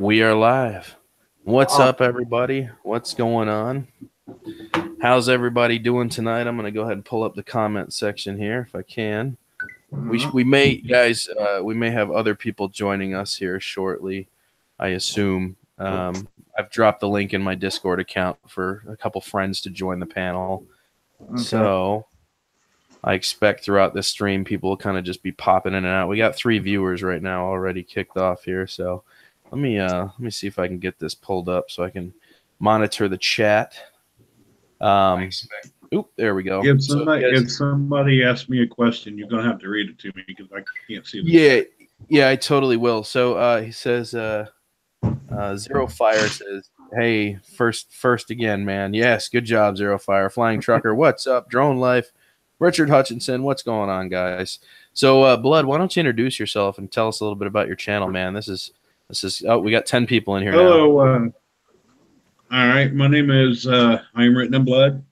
We are live. What's up, everybody? What's going on? How's everybody doing tonight? I'm going to go ahead and pull up the comment section here if I can. We may, guys, we may have other people joining us here shortly, I assume. I've dropped the link in my Discord account for a couple friends to join the panel. Okay. So I expect throughout this stream, people will kind of just be popping in and out. We got 3 viewers right now already kicked off here, so let me see if I can get this pulled up so I can monitor the chat. Oop, there we go. If somebody asks me a question, you're gonna have to read it to me because I can't see the chat. Yeah, I totally will. So he says, Zero Fire says, "Hey, first again, man. Yes, good job, Zero Fire. Flying Trucker, what's up? Drone Life, Richard Hutchinson, what's going on, guys? So, Blood, why don't you introduce yourself and tell us a little bit about your channel, man? This is. Oh, we got 10 people in here. Hello. Now. All right, my name is I am Written in Blood.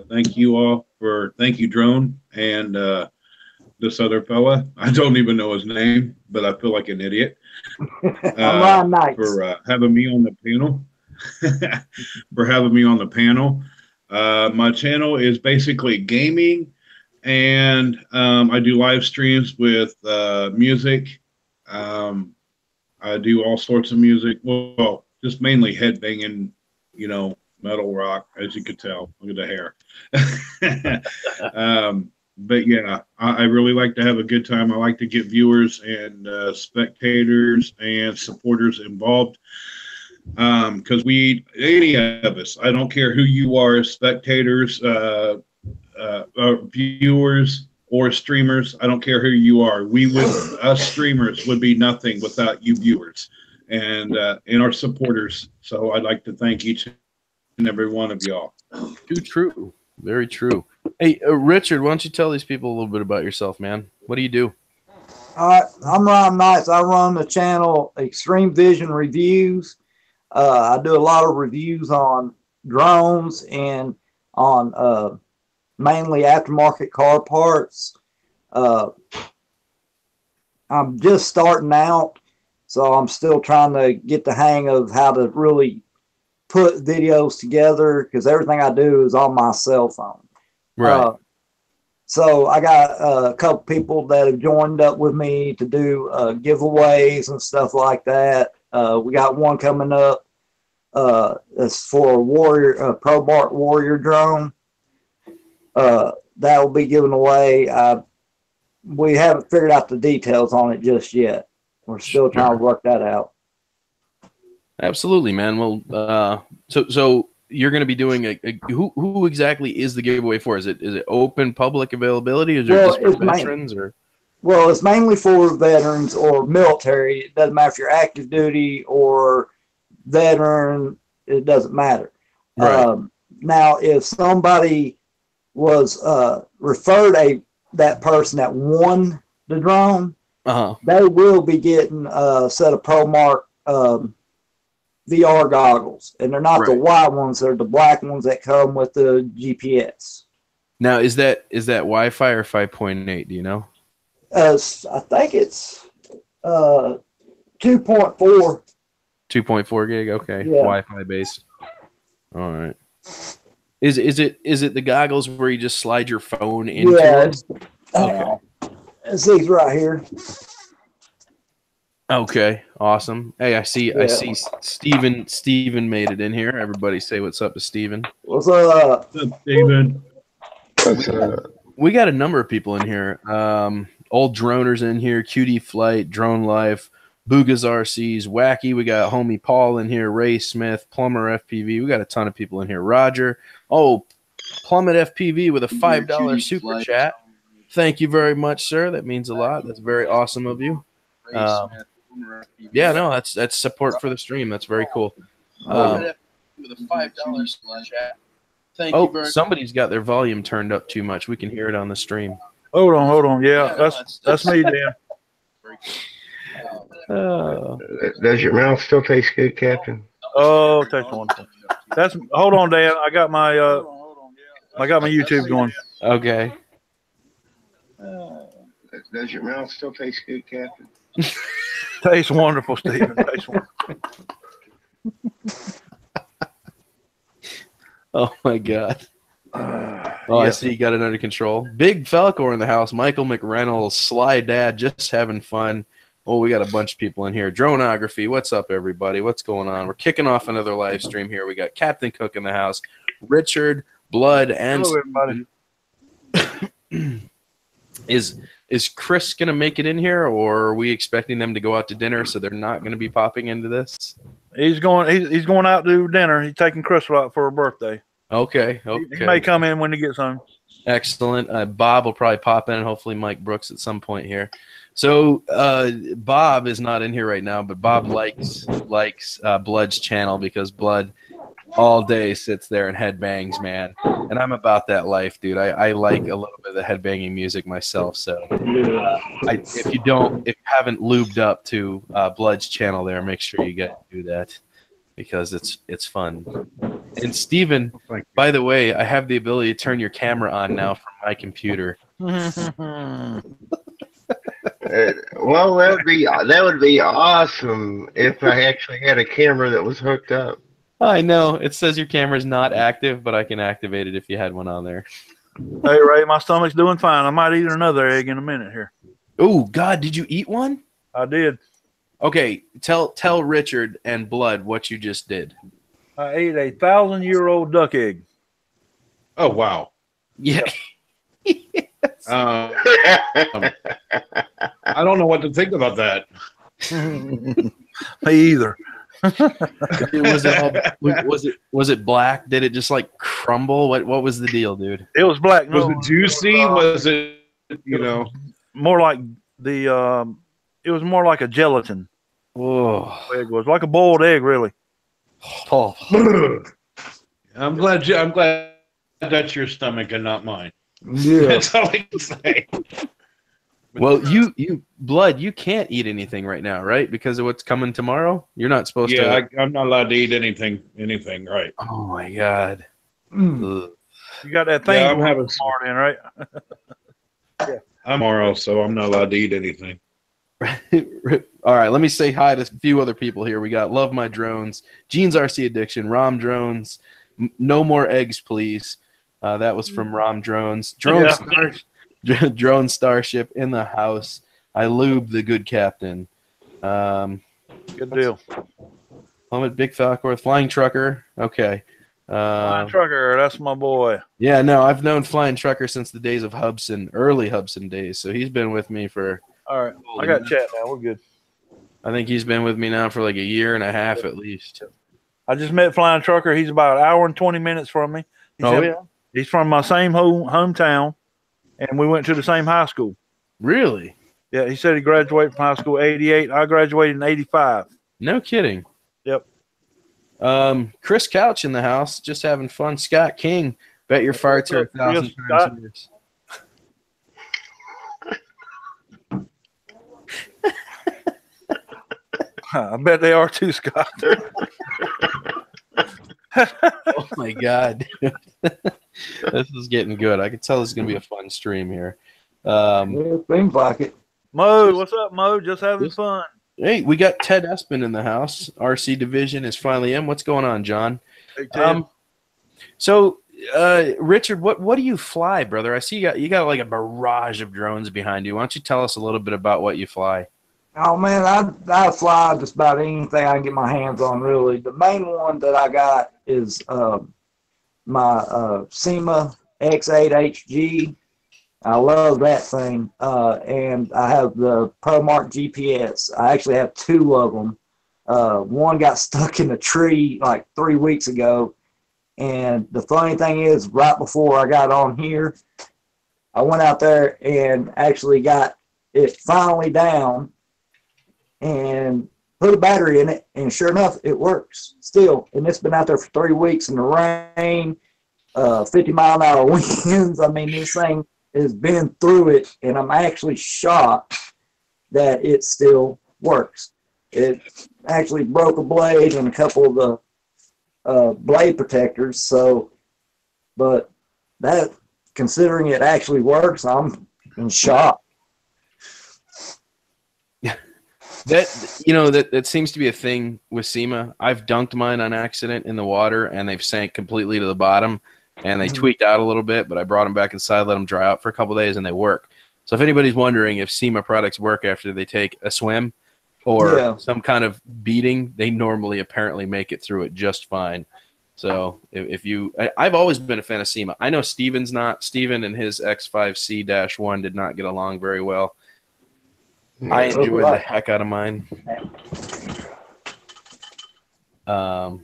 Thank you all thank you, Drone, and this other fella. I don't even know his name, but I feel like an idiot. For having me on the panel. For having me on the panel. My channel is basically gaming, and I do live streams with music. I do all sorts of music. Well, just mainly headbanging, metal rock, as you could tell. Look at the hair. But yeah, I really like to have a good time. I like to get viewers and spectators and supporters involved. Because any of us, I don't care who you are, spectators, viewers, or streamers, I don't care who you are. Us streamers would be nothing without you viewers and our supporters. So I'd like to thank each and every one of y'all. Too true. Very true. Hey, Richard, why don't you tell these people a little bit about yourself, man? What do you do? All right, I'm Ron Knights. I run the channel Extreme Vision Reviews. I do a lot of reviews on drones and on mainly aftermarket car parts. I'm just starting out, so I'm still trying to get the hang of how to really put videos together because everything I do is on my cell phone. Right. So I got a couple people that have joined up with me to do giveaways and stuff like that. We got one coming up. It's for a ProBart Warrior drone. That will be given away. We haven't figured out the details on it just yet. We're still trying to work that out. Absolutely, man. Well, so you're going to be doing who exactly is the giveaway for? Is it open public availability? Is it just for veterans or? Well, it's mainly for veterans or military. It doesn't matter if you're active duty or veteran. It doesn't matter. Right. Now, if somebody was referred that person that won the drone, they will be getting a set of ProMark VR goggles, and they're not the white ones; they're the black ones that come with the GPS. Now, is that Wi-Fi or 5.8? Do you know? I think it's 2.4. 2.4 gig. Okay, yeah. Wi-Fi based. All right. Is it the goggles where you just slide your phone into? Yeah. Okay. It's these right here. Okay, awesome. Hey, I see Steven made it in here. Everybody say what's up to Steven. What's up, Steven? We got a number of people in here. Old Droners in here, QD Flight, Drone Life, Boogas RCs, Wacky. We got homie Paul in here, Ray Smith, Plumber FPV. We got a ton of people in here. Roger. Oh, Plummet FPV with a $5 super chat. Thank you very much, sir. That means a lot. That's very awesome of you. Yeah, no, that's support for the stream. That's very cool. With a $5 chat. Thank you. Somebody's got their volume turned up too much. We can hear it on the stream. Hold on. Yeah, that's me, Dan. Does your mouth still taste good, Captain? Oh, taste one. Hold on, Dan. I got my YouTube going. Okay. Does your mouth still taste good, Captain? Tastes wonderful, Stephen. Tastes wonderful. Oh my God. Oh, I Yeah. see you got it under control. Big Falcor in the house. Michael McReynolds, Sly Dad, just having fun. Oh, we got a bunch of people in here. Dronography, what's up, everybody? What's going on? We're kicking off another live stream here. We got Captain Cook in the house, Richard, Blood, and Hello, everybody. Is Chris gonna make it in here, or are we expecting them to go out to dinner so they're not gonna be popping into this? He's going out to dinner. He's taking Crystal out for her birthday. Okay. He may come in when he gets home. Excellent. Bob will probably pop in, and hopefully Mike Brooks at some point here. So Bob is not in here right now, but Bob likes Blood's channel because Blood all day sits there and headbangs, man. And I'm about that life, dude. I like a little bit of the headbanging music myself. So if you haven't lubed up to Blood's channel there, make sure you do that because it's fun. And Steven, by the way, I have the ability to turn your camera on now from my computer. Well, that would be awesome if I actually had a camera that was hooked up. I know. It says your camera's not active, but I can activate it if you had one on there. Hey, Ray, my stomach's doing fine. I might eat another egg in a minute here. Oh, God, did you eat one? I did. Okay, tell Richard and Blood what you just did. I ate a 1,000-year-old duck egg. Oh, wow. Yeah. I don't know what to think about that. Me either. Was it black? Did it just like crumble? What was the deal, dude? It was black. Was it juicy? Was it, more like the? It was more like a gelatin. Oh, Egg was like a boiled egg, really. oh. I'm glad that's your stomach and not mine. Yeah. That's all I can say. Well, you Blood, you can't eat anything right now, right? Because of what's coming tomorrow. You're not supposed to. Yeah, I'm not allowed to eat anything, right? Oh my God. Mm. Ugh. You got that thing. Yeah, I'm having smart in, right? I'm tomorrow, so I'm not allowed to eat anything. All right, let me say hi to a few other people here. We got Love My Drones, Jeans RC Addiction, Rom Drones, No More Eggs, Please. That was from Rom Drones. Drone Starship in the house. I lube the good captain. Good deal. Plummet Big Falcor, Flying Trucker. Okay. Flying Trucker, that's my boy. Yeah, no, I've known Flying Trucker since the days of Hubson, early Hubson days. So he's been with me for. All right, I got chat now. We're good. I think he's been with me now for like a year and a half at least. I just met Flying Trucker. He's about an hour and 20 minutes from me. He's from my same hometown, and we went to the same high school. Really? Yeah, he said he graduated from high school '88. I graduated in '85. No kidding. Yep. Chris Couch in the house, just having fun. Scott King, bet your farts are 1,000 times worse. I bet they are too, Scott. Oh my God. This is getting good. I can tell this is going to be a fun stream here. Yeah, seems like it. Mo, what's up, Mo? Just having fun. Hey, we got Ted Espin in the house. RC Division is finally in. What's going on, John? Hey, Ted. So, Richard, what do you fly, brother? I see you got like a barrage of drones behind you. Why don't you tell us a little bit about what you fly? Oh man, I fly just about anything I can get my hands on. Really, the main one that I got is my SEMA X8HG. I love that thing, and I have the ProMark GPS. I actually have two of them. One got stuck in a tree like 3 weeks ago, and the funny thing is, right before I got on here, I went out there and actually got it finally down and put a battery in it, and sure enough, it works still. And it's been out there for 3 weeks in the rain, 50-mile-an-hour winds. I mean, this thing has been through it, and I'm actually shocked that it still works. It actually broke a blade and a couple of the blade protectors. So, but that, considering it actually works, I'm in shock. That seems to be a thing with SEMA. I've dunked mine on accident in the water, and they've sank completely to the bottom, and they tweaked out a little bit. But I brought them back inside, let them dry out for a couple of days, and they work. So if anybody's wondering if SEMA products work after they take a swim or some kind of beating, they normally apparently make it through it just fine. So I've always been a fan of SEMA. I know Steven's not. Steven and his X5C-1 did not get along very well. I enjoyed the heck out of mine. So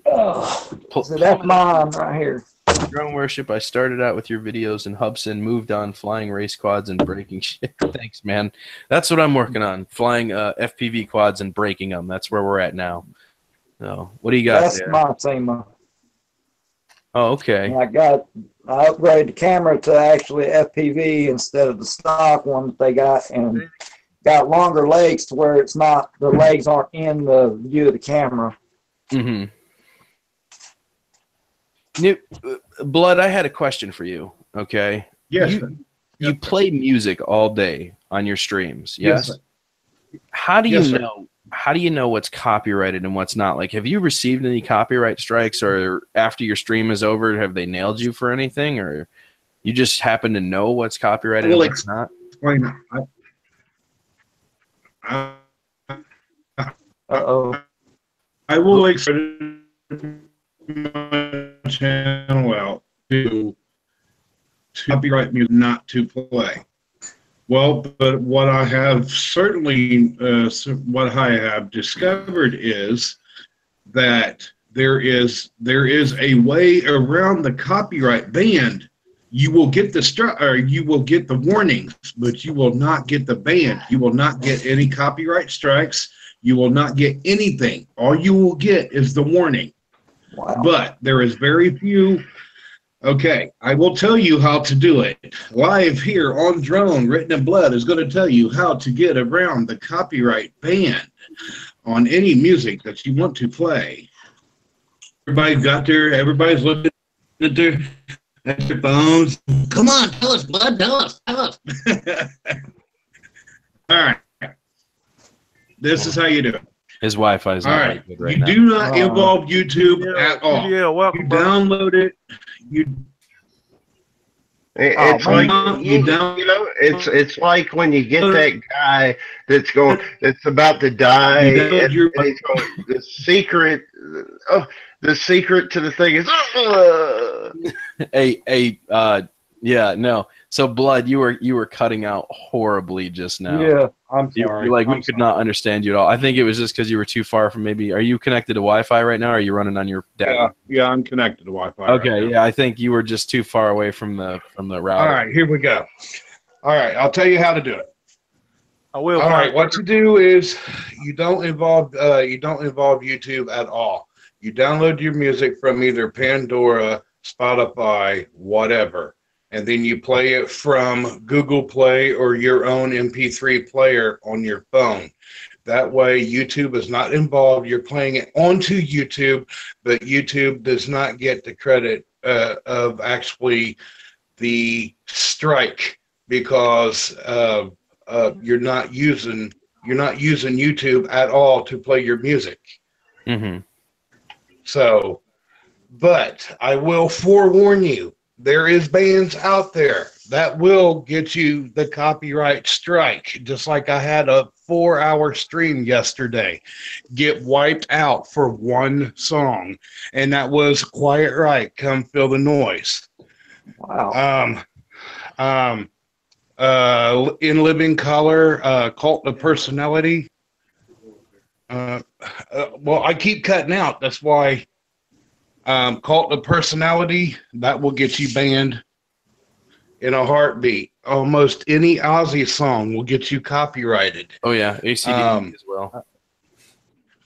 that's mine right here. Drone Worship, I started out with your videos in Hubson, moved on flying race quads and breaking shit. Thanks, man. That's what I'm working on, flying FPV quads and breaking them. That's where we're at now. So, what do you got there? That's my SEMA. Oh, okay. I upgraded the camera to actually FPV instead of the stock one that they got, and got longer legs to where it's not, the legs aren't in the view of the camera. Mm-hmm. Blood, I had a question for you. Okay. Yes. You play music all day on your streams. Yes. How do you know? How do you know what's copyrighted and what's not? Like, have you received any copyright strikes, or after your stream is over, have they nailed you for anything, or you just happen to know what's copyrighted and what's not? Explain. I will explain my channel out to copyright music not to play. Well, but what I have certainly, what I have discovered is that there is a way around the copyright ban. You will get you will get the warnings, but you will not get the ban. You will not get any copyright strikes. You will not get anything. All you will get is the warning. Wow. But there is very few. Okay, I will tell you how to do it. Live here on Drone, Written in Blood is going to tell you how to get around the copyright ban on any music that you want to play. Everybody's looking at their phones. Come on, tell us, Blood, tell us. All right. This is how you do it. His Wi-Fi is not very good right now. You do not involve YouTube at all. Yeah, welcome. You download it. It's it's like when you get that guy that's about to die, and he's going, the secret to the thing is yeah, no. So, Blood, you were cutting out horribly just now. Yeah, I'm sorry. We could not understand you at all. I think it was just because you were too far from maybe. Are you connected to Wi-Fi right now, or are you running on your data? Yeah, I'm connected to Wi-Fi. Okay, right now. yeah, I think you were just too far away from the router. All right, here we go. All right, I'll tell you how to do it. I will. All right, what you do is you don't involve YouTube at all. You download your music from either Pandora, Spotify, whatever. And then you play it from Google Play or your own MP3 player on your phone. That way, YouTube is not involved. You're playing it onto YouTube, but YouTube does not get the credit of actually the strike because you're not using YouTube at all to play your music. Mm-hmm. So, but I will forewarn you. There is bands out there that will get you the copyright strike, just like I had a 4-hour stream yesterday get wiped out for one song, and that was Quiet Right, Come Feel the Noise. Wow. In Living Color, Cult of Personality. Well, I keep cutting out. That's why. Cult of Personality, that will get you banned in a heartbeat. Almost any Ozzy song will get you copyrighted. Oh yeah, AC/DC as well.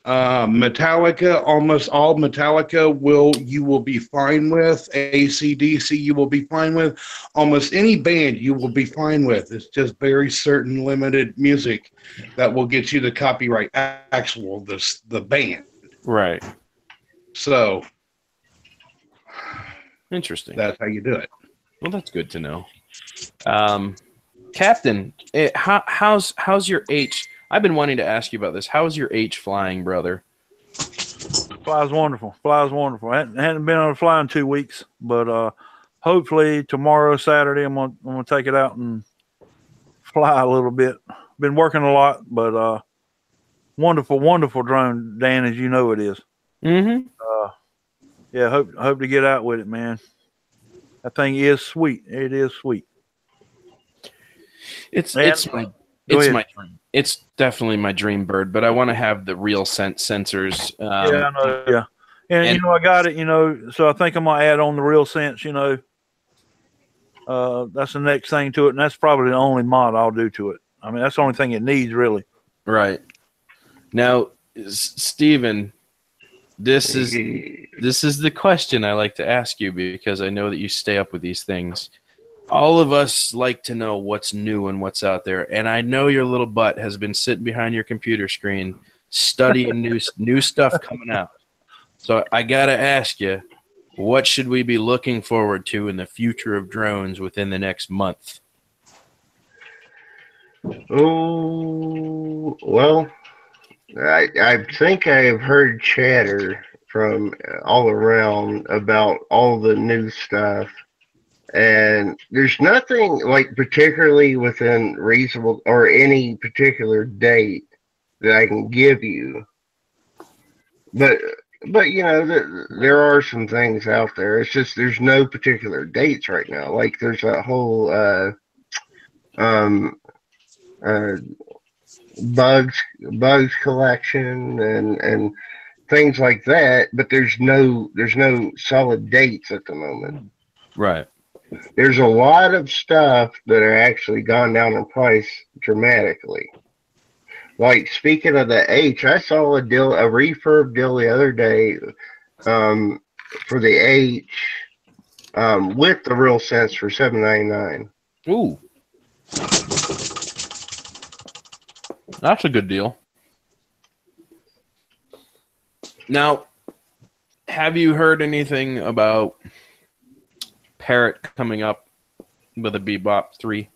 Metallica, almost all Metallica you will be fine with. AC/DC you will be fine with. Almost any band you will be fine with. It's just very certain limited music that will get you the copyright the band. Right. So interesting. That's how you do it. Well, that's good to know. Captain, how's your H? I've been wanting to ask you about this. How's your H flying, brother? Flies wonderful. Flies wonderful. I hadn't been on a fly in 2 weeks, but hopefully tomorrow, Saturday, I'm gonna take it out and fly a little bit. Been working a lot, but wonderful, wonderful drone, Dan, as you know it is. Mm-hmm. Yeah, hope to get out with it, man. That thing is sweet. It is sweet. It's my dream. It's definitely my dream bird, but I want to have the real sensors. Yeah, I know. Yeah, and you know, I got it. You know, so I think I'm gonna add on the real sense. You know, that's the next thing to it, and that's probably the only mod I'll do to it. I mean, that's the only thing it needs, really. Right. Now, Stephen, this is the question I like to ask you because I know that you stay up with these things. All of us like to know what's new and what's out there, and I know your little butt has been sitting behind your computer screen studying new stuff coming out. So I gotta ask you, what should we be looking forward to in the future of drones within the next month? Oh, well, I think I've heard chatter from all around about all the new stuff. And there's nothing like particularly within reasonable or any particular date that I can give you. But you know, there are some things out there. It's just there's no particular dates right now. Like there's that whole bugs collection and things like that. But there's no solid dates at the moment. Right. There's a lot of stuff that are actually gone down in price dramatically. Like speaking of the H, I saw a refurb deal the other day for the H with the real sense for $7.99. Ooh, that's a good deal. Now, have you heard anything about Parrot coming up with a Bebop 3?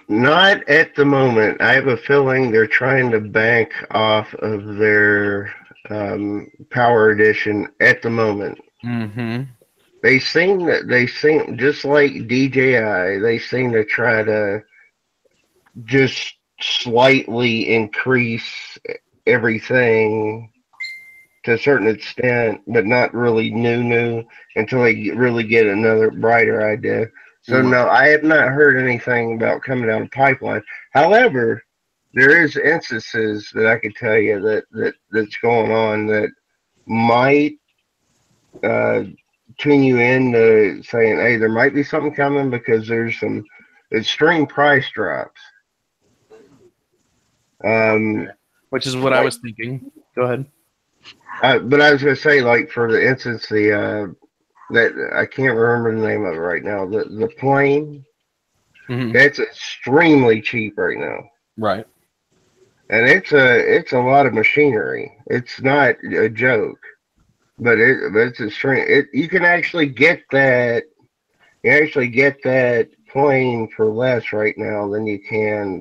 Not at the moment. I have a feeling they're trying to bank off of their Power Edition at the moment. Mm-hmm. They seem just like DJI. They seem to try to just slightly increase everything to a certain extent, but not really new until they really get another brighter idea. So no, I have not heard anything about coming down the pipeline. However, there is instances that I could tell you that's going on that might tune you into saying, hey, there might be something coming because there's some extreme price drops. Which is what I was thinking. Go ahead. But I was going to say, like, for the instance, that I can't remember the name of it right now. The plane, that's extremely cheap right now. Right. And it's a lot of machinery. It's not a joke, but it's extreme. You can actually get that. You actually get that plane for less right now than you can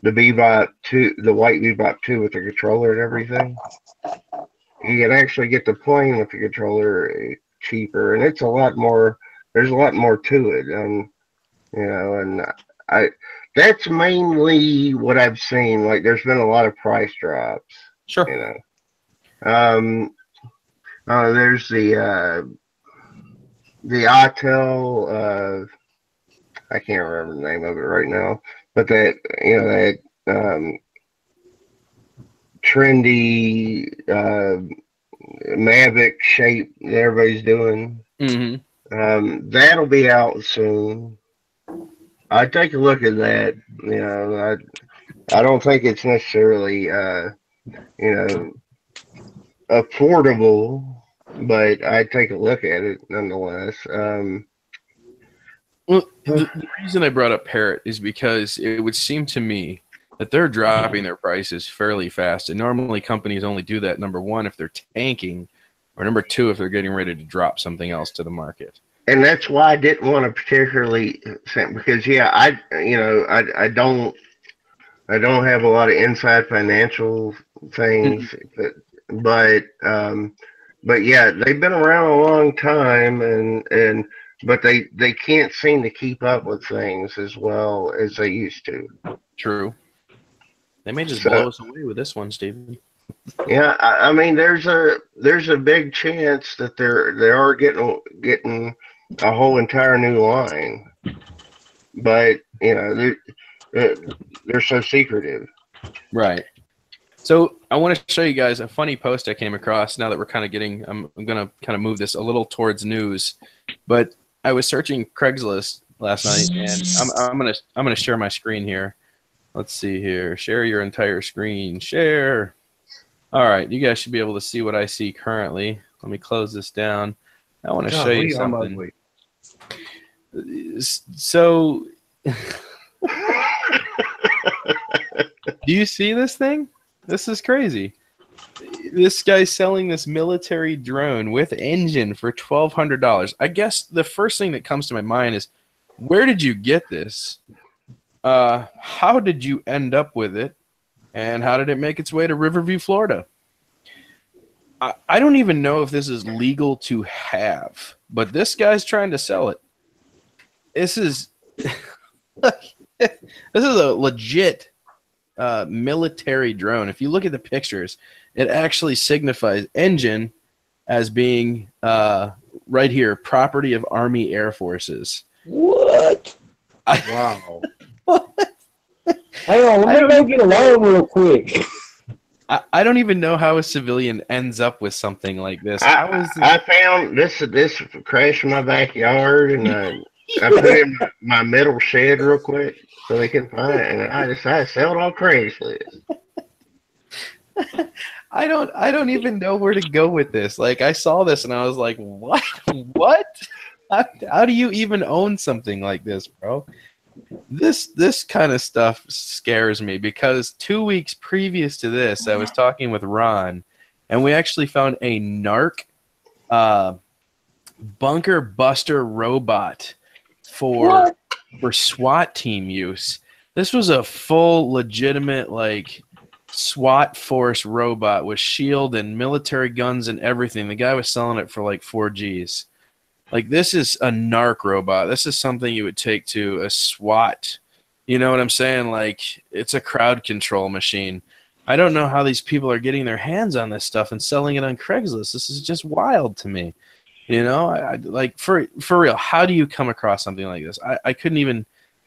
the Bebop 2, the white Bebop 2 with the controller and everything. You can actually get the plane with the controller cheaper, and it's a lot more. There's a lot more to it, and that's mainly what I've seen. Like, there's been a lot of price drops. Sure. There's the Autel. I can't remember the name of it right now, but that trendy Mavic shape that everybody's doing. Mm-hmm. That'll be out soon. I'd take a look at that. I don't think it's necessarily affordable, but I'd take a look at it nonetheless. Well, the reason I brought up Parrot is because it would seem to me that they're dropping their prices fairly fast. And normally companies only do that, number one, if they're tanking, or number two, if they're getting ready to drop something else to the market. and that's why I didn't want to particularly say, because I don't have a lot of inside financial things, but yeah, they've been around a long time, but they can't seem to keep up with things as well as they used to. True. They may just blow us away with this one, Stephen. Yeah, I mean, there's a big chance that they are getting a whole entire new line, but they're so secretive. Right. So I want to show you guys a funny post I came across. Now that we're kind of I'm going to kind of move this a little towards news, but I was searching Craigslist last night, and I'm gonna share my screen here. Let's see here. Share your entire screen. Share. All right, you guys should be able to see what I see currently. Let me close this down. I want to show you something. So, do you see this thing? This is crazy. This guy's selling this military drone with engine for $1,200. I guess the first thing that comes to my mind is, where did you get this? How did you end up with it? And how did it make its way to Riverview, Florida? I don't even know if this is legal to have, but this guy's trying to sell it. This is this is a legit military drone. If you look at the pictures, it actually signifies engine as being right here, property of Army Air Forces. What? Wow. Hang on, let me go get a loan real quick. I don't even know how a civilian ends up with something like this. I found this crashed in my backyard, and I put it in my metal shed real quick so they can find it, and I decided to sell it on Craigslist. I don't even know where to go with this. Like, I saw this and I was like, what? What? How do you even own something like this, bro? This kind of stuff scares me, because 2 weeks previous to this, I was talking with Ron, and we actually found a NARC bunker buster robot for SWAT team use. This was a full legitimate like SWAT force robot with shield and military guns and everything. The guy was selling it for like 4 Gs. Like, this is a NARC robot. This is something you would take to a SWAT. You know what I'm saying? Like, it's a crowd control machine. I don't know how these people are getting their hands on this stuff and selling it on Craigslist. This is just wild to me. You know, I like, for real, how do you come across something like this? I couldn't even.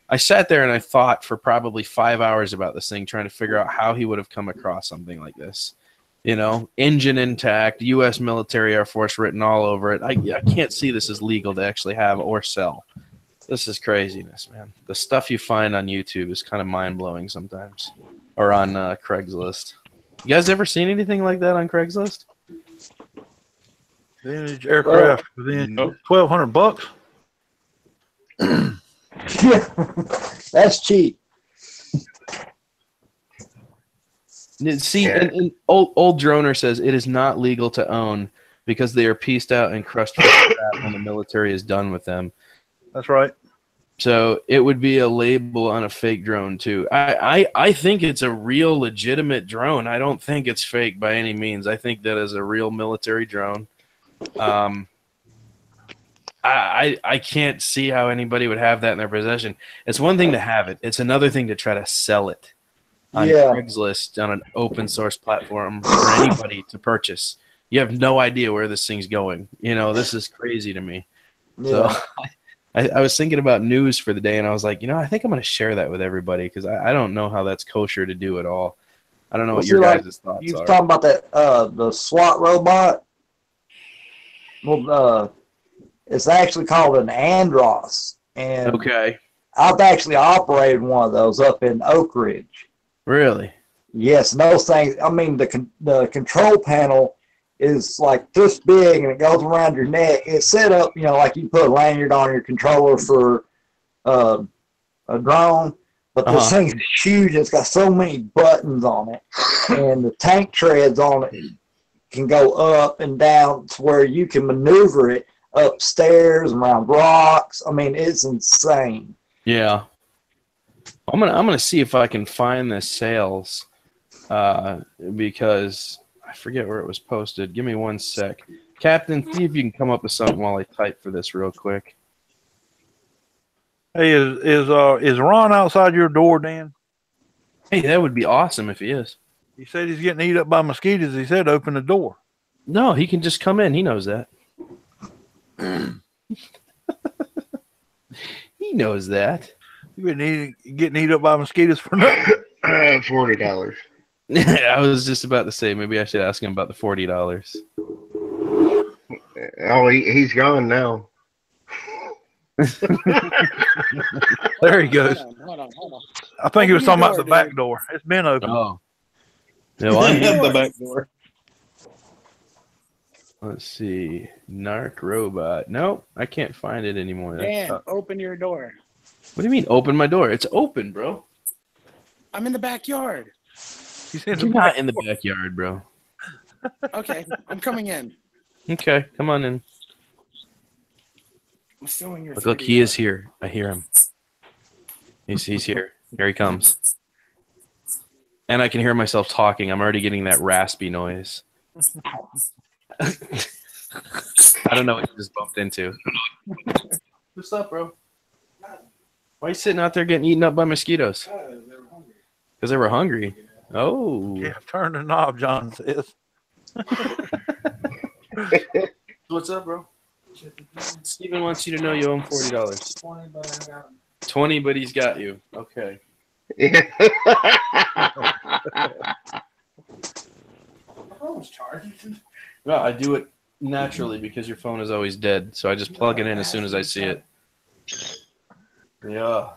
I sat there and I thought for probably 5 hours about this thing, trying to figure out how he would have come across something like this. You know, engine intact, U.S. military Air Force written all over it. I can't see this as legal to actually have or sell. This is craziness, man. The stuff you find on YouTube is kind of mind-blowing sometimes, or on Craigslist. You guys ever seen anything like that on Craigslist? Vintage aircraft within $1,200. That's cheap. See, and old Droner says it is not legal to own because they are pieced out and crushed for scrap when the military is done with them. That's right. So it would be a label on a fake drone too. I think it's a real legitimate drone. I don't think it's fake by any means. I think that is a real military drone. I can't see how anybody would have that in their possession. It's one thing to have it. It's another thing to try to sell it on Craigslist, on an open source platform for anybody to purchase. You have no idea where this thing's going. You know, this is crazy to me. Yeah. So I was thinking about news for the day, and I was like, you know, I think I'm going to share that with everybody, because I don't know how that's kosher to do at all. I don't know what your guys' thoughts are. You were talking about that the SWAT robot. Well, it's actually called an Andros, and okay, I've actually operated one of those up in Oak Ridge. Really? Yes, and those things. I mean, the control panel is like this big, and it goes around your neck. It's set up, you know, like you put a lanyard on your controller for a drone, but this thing is huge. It's got so many buttons on it, and the tank treads on it can go up and down to where you can maneuver it. upstairs, around rocks. I mean, it's insane. Yeah. I'm gonna see if I can find the sales, because I forget where it was posted. Give me 1 sec. Captain, see if you can come up with something while I type for this real quick. Hey, is Ron outside your door, Dan? Hey, that would be awesome if he is. He said he's getting eaten up by mosquitoes. He said open the door. No, he can just come in. He knows that. He knows that. You've been getting eaten up by mosquitoes for nothing. $40. I was just about to say maybe I should ask him about the $40. Oh, he's gone now. There he goes. Hold on. I think he was Open talking your about the door, back door. It's been open. Oh. No, I'm in the back door. Let's see. Narc robot. Nope, I can't find it anymore. Dan, open your door. What do you mean open my door? It's open, bro. I'm in the backyard. He's in the You're back. not in the backyard, bro. Okay, I'm coming in. Okay, come on in. I'm stealing your. Look, he is here. I hear him. He's here. Here he comes. And I can hear myself talking. I'm already getting that raspy noise. I don't know what you just bumped into. What's up, bro? Why are you sitting out there getting eaten up by mosquitoes? Because they were hungry. Oh. Yeah, turn the knob, John says. What's up, bro? Steven wants you to know you owe him $40. 20, but he's got you. Okay. No, I do it naturally because your phone is always dead. So I just plug it in as soon as I see it. Yeah.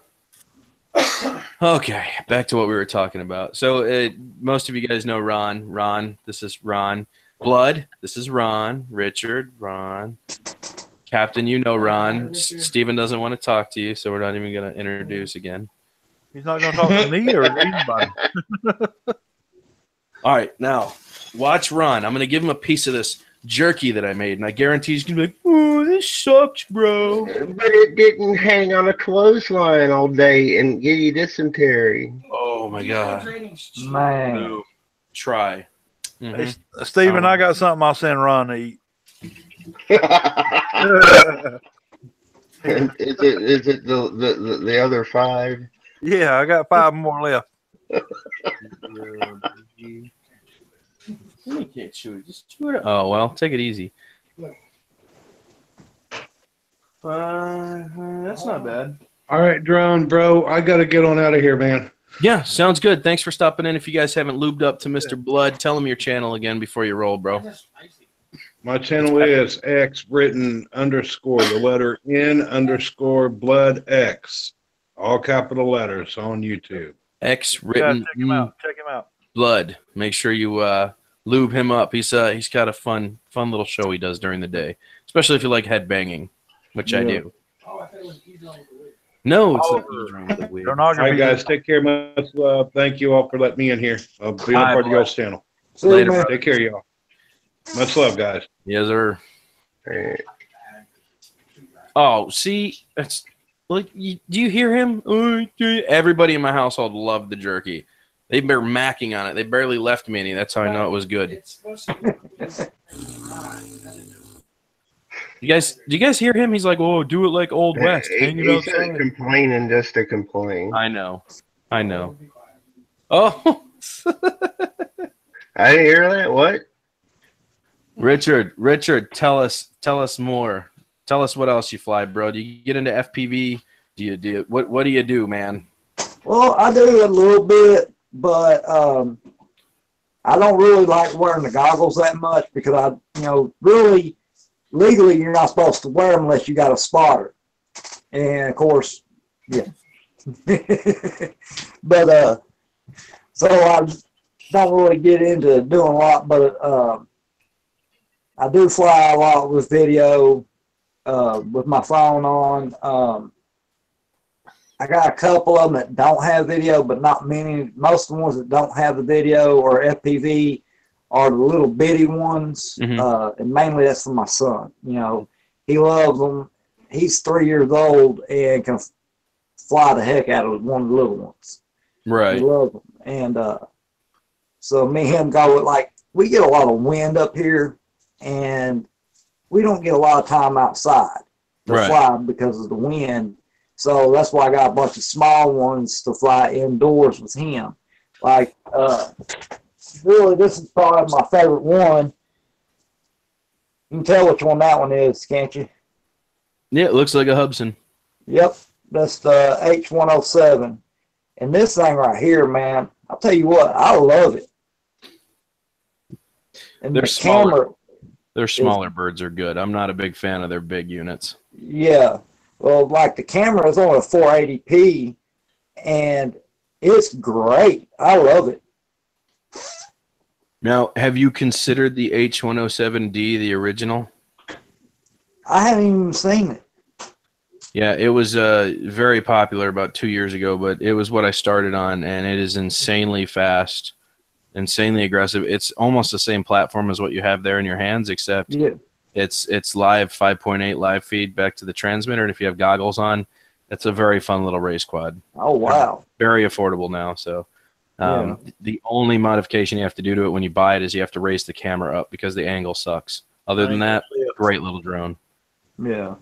Okay, back to what we were talking about. So most of you guys know Ron. Ron, this is Ron. Blood, this is Ron. Richard, Ron. Captain, you know Ron. Steven doesn't want to talk to you, so we're not even going to introduce again. He's not going to talk to me or anybody. All right, now, watch Ron. I'm going to give him a piece of this jerky that I made, and I guarantee he's going to be like, oh, this sucks, bro. But it didn't hang on a clothesline all day and give you dysentery. Oh, my God. Man. No. Try. Mhm. Hey, Steven, I got something I'll send Ron to eat. And is it the other 5? Yeah, I got 5 more left. You can't chew it. Just chew it. Oh, well, take it easy. That's not bad. All right, Drone, bro. I got to get on out of here, man. Yeah, sounds good. Thanks for stopping in. If you guys haven't lubed up to Mr. Blood, tell him your channel again before you roll, bro. My channel is X written underscore the letter N _blood X. All capital letters on YouTube. X Yeah, written check him out. Check him out. Blood. Make sure you lube him up. He's got a fun little show he does during the day, especially if you like head banging, which I Yeah. do. No, it's Oh, not eavesdropping with the wig. All right, Pornography. guys. Take care. Much love. Thank you all for letting me in here. I'll be on Bye, part of boy. y'all's channel. See you, Later, man. bro. Take care, y'all. Much love, guys. Yes, sir. Eh, Oh, see, it's like, do you hear him? Everybody in my household loved the jerky. They were macking on it. They barely left me any. That's how I know it was good. Do you guys hear him? He's like, "Oh, do it like Old West, hang it He's outside." complaining just to complain. I know. Oh, I didn't hear that. What? Richard, tell us more. Tell us what else you fly, bro. Do you get into FPV? What do you do, man? Well, I do a little bit, but I don't really like wearing the goggles that much because really legally you're not supposed to wear them unless you got a spotter, and of course, yeah. But so I don't really get into doing a lot, but I do fly a lot with video with my phone on. I got a couple of them that don't have video, but not many. Most of the ones that don't have the video or FPV are the little bitty ones, Mhm. and mainly that's for my son. He loves them. He's 3 years old and can fly the heck out of one of the little ones. He Right. loves them. And so me and him go with, like, we get a lot of wind up here, and we don't get a lot of time outside to Right. fly because of the wind. So that's why I got a bunch of small ones to fly indoors with him. Like, really, this is probably my favorite one. You can tell which one that one is, can't you? Yeah, it looks like a Hubsan. Yep, that's the H107. And this thing right here, man, I'll tell you what, I love it. And They're the smaller. camera, Their smaller birds are good. I'm not a big fan of their big units. yeah. Well, like the camera is only a 480p, and it's great. I love it. Now, have you considered the H107D, the original? I haven't even seen it. Yeah, it was very popular about 2 years ago, but it was what I started on, and it is insanely fast, insanely aggressive. It's almost the same platform as what you have there in your hands, except Yeah. it's live 5.8 live feed back to the transmitter, and if you have goggles on, it's a very fun little race quad. Oh, wow. Very affordable now. So the only modification you have to do to it when you buy it is you have to raise the camera up because the angle sucks. Other than that, great little drone. Yeah.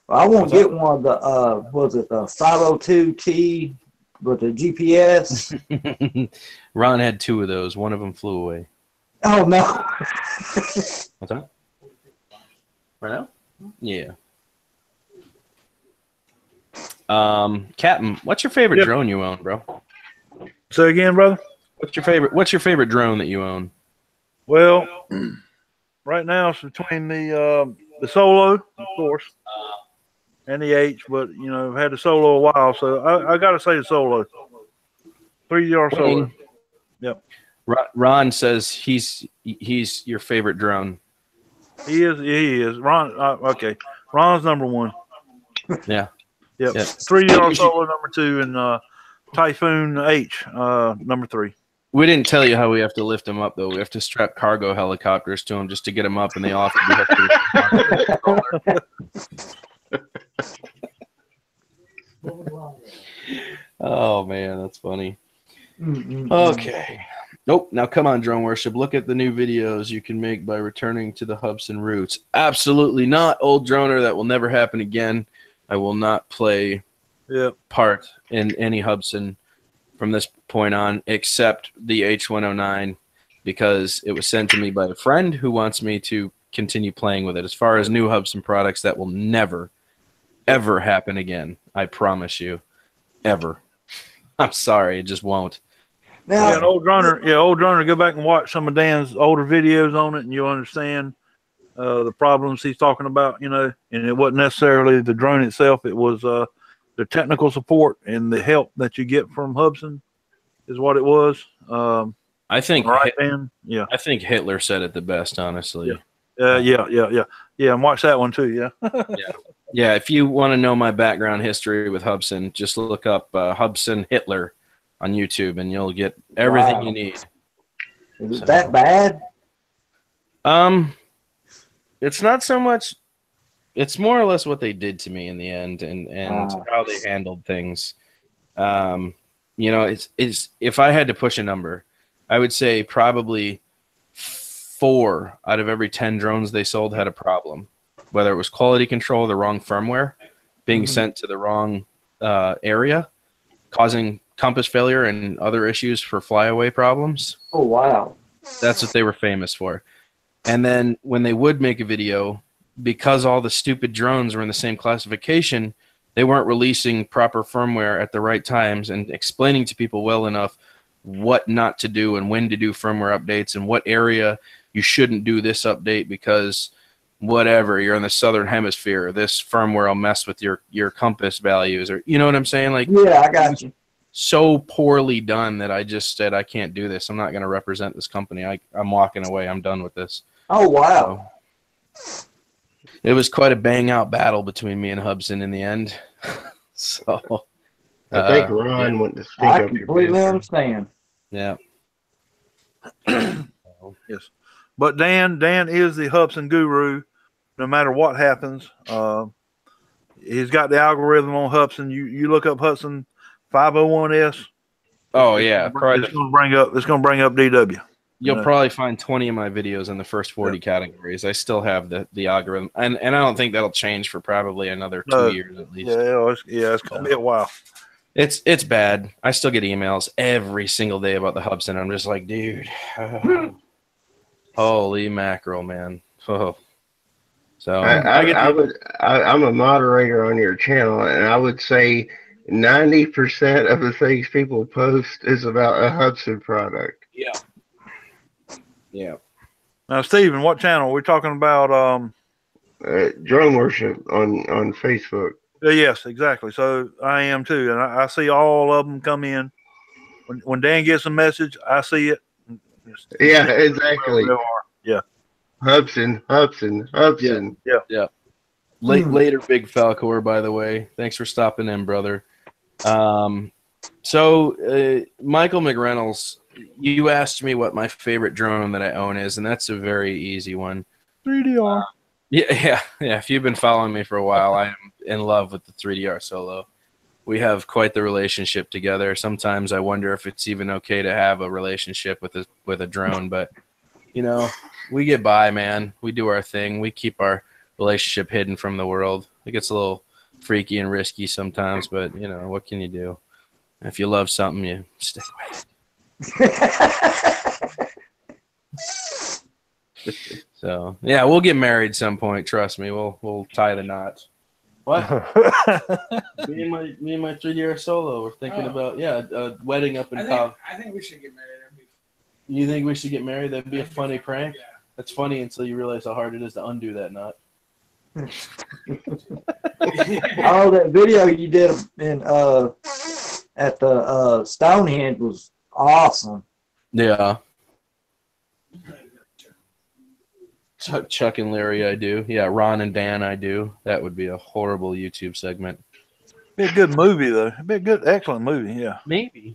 Well, I want to get one of the, was it the 502T with the GPS? Ron had 2 of those. One of them flew away. Oh, no. What's that? Right now? Yeah. Captain, what's your favorite Yep. drone you own, bro? Say again, brother. What's your favorite drone that you own? Well, right now it's between the Solo, of course, and the H. But you know, I've had the Solo a while, so I got to say the Solo. 3-yard Solo. Yep. Ron says he's your favorite drone. He is. Ron. Okay. Ron's number 1. Yeah. Yep. Yeah. 3-yard Solo number 2, and Typhoon H number 3. We didn't tell you how we have to lift him up, though. We have to strap cargo helicopters to him just to get him up, and they often have to. Oh man, that's funny. Okay. Nope. Now come on, Drone Worship. Look at the new videos you can make by returning to the Hubsan roots. Absolutely not, old droner. That will never happen again. I will not play part in any Hubsan from this point on, except the H109, because it was sent to me by a friend who wants me to continue playing with it. As far as new Hubsan products, that will never, ever happen again. I promise you. Ever. I'm sorry, it just won't. Now, Yeah, an old droner. Go back and watch some of Dan's older videos on it, and you'll understand the problems he's talking about. You know, and it wasn't necessarily the drone itself; it was the technical support and the help that you get from Hubsan, is what it was. I think Right, Dan? Yeah. I think Hitler said it the best, honestly. Yeah. And watch that one too. Yeah. Yeah, if you want to know my background history with Hubsan, just look up Hubsan Hitler on YouTube, and you'll get everything you need. is it that bad? It's not so much. It's more or less what they did to me in the end, and how they handled things. You know, it's if I had to push a number, I would say probably 4 out of every 10 drones they sold had a problem, whether it was quality control, the wrong firmware, being sent to the wrong area, causing compass failure and other issues for flyaway problems. Oh, wow. That's what they were famous for. And then when they would make a video, because all the stupid drones were in the same classification, they weren't releasing proper firmware at the right times and explaining to people well enough what not to do and when to do firmware updates and what area you shouldn't do this update because whatever, you're in the southern hemisphere, this firmware will mess with your compass values, or you know what I'm saying? Like, Yeah, I got you. so poorly done that I just said I can't do this. I'm not going to represent this company. I'm walking away. I'm done with this. Oh, wow. So, it was quite a bang out battle between me and Hubsan in the end. So I think Ron went to speak I up your completely business. understand. yeah. Yes. But Dan is the Hubsan guru. no matter what happens. He's got the algorithm on Hubson. You look up Hudson 501S. Oh yeah, It's gonna bring up DW. You'll probably find 20 of my videos in the first 40 categories. I still have the algorithm, and I don't think that'll change for probably another 2 years at least. It's gonna be a while. It's bad. I still get emails every single day about the Hubson. I'm just like, dude, holy mackerel, man. Oh. So I'm a moderator on your channel, and I would say 90% of the things people post is about a Hubson product. Yeah. Yeah. Now, Steven, what channel? We're talking about Drone Worship on Facebook. Yes, exactly. So I am too, and I see all of them come in. When Dan gets a message, I see it. Yeah, exactly. Yeah. Hubson. Yeah. Later, Big Falcor, by the way. Thanks for stopping in, brother. So Michael McReynolds, you asked me what my favorite drone that I own is, and that's a very easy one. 3DR. Yeah. If you've been following me for a while, I am in love with the 3DR Solo. We have quite the relationship together. Sometimes I wonder if it's even okay to have a relationship with a drone, but you know, we get by, man. We do our thing. We keep our relationship hidden from the world. It gets a little freaky and risky sometimes, but you know, what can you do? If you love something, you stick with it. So yeah, we'll get married some point. Trust me, we'll tie the knots. What? me and my 3DR Solo. We're thinking about a wedding up in Colorado. I think we should get married. You think we should get married? That'd be a funny prank. Yeah. That's funny until you realize how hard it is to undo that knot. Oh, that video you did in at the Stonehenge was awesome. Yeah. Chuck and Larry, I do. Yeah, Ron and Dan, I do. That would be a horrible YouTube segment. Be a good movie, though. It'd be a good, excellent movie. Yeah. Maybe.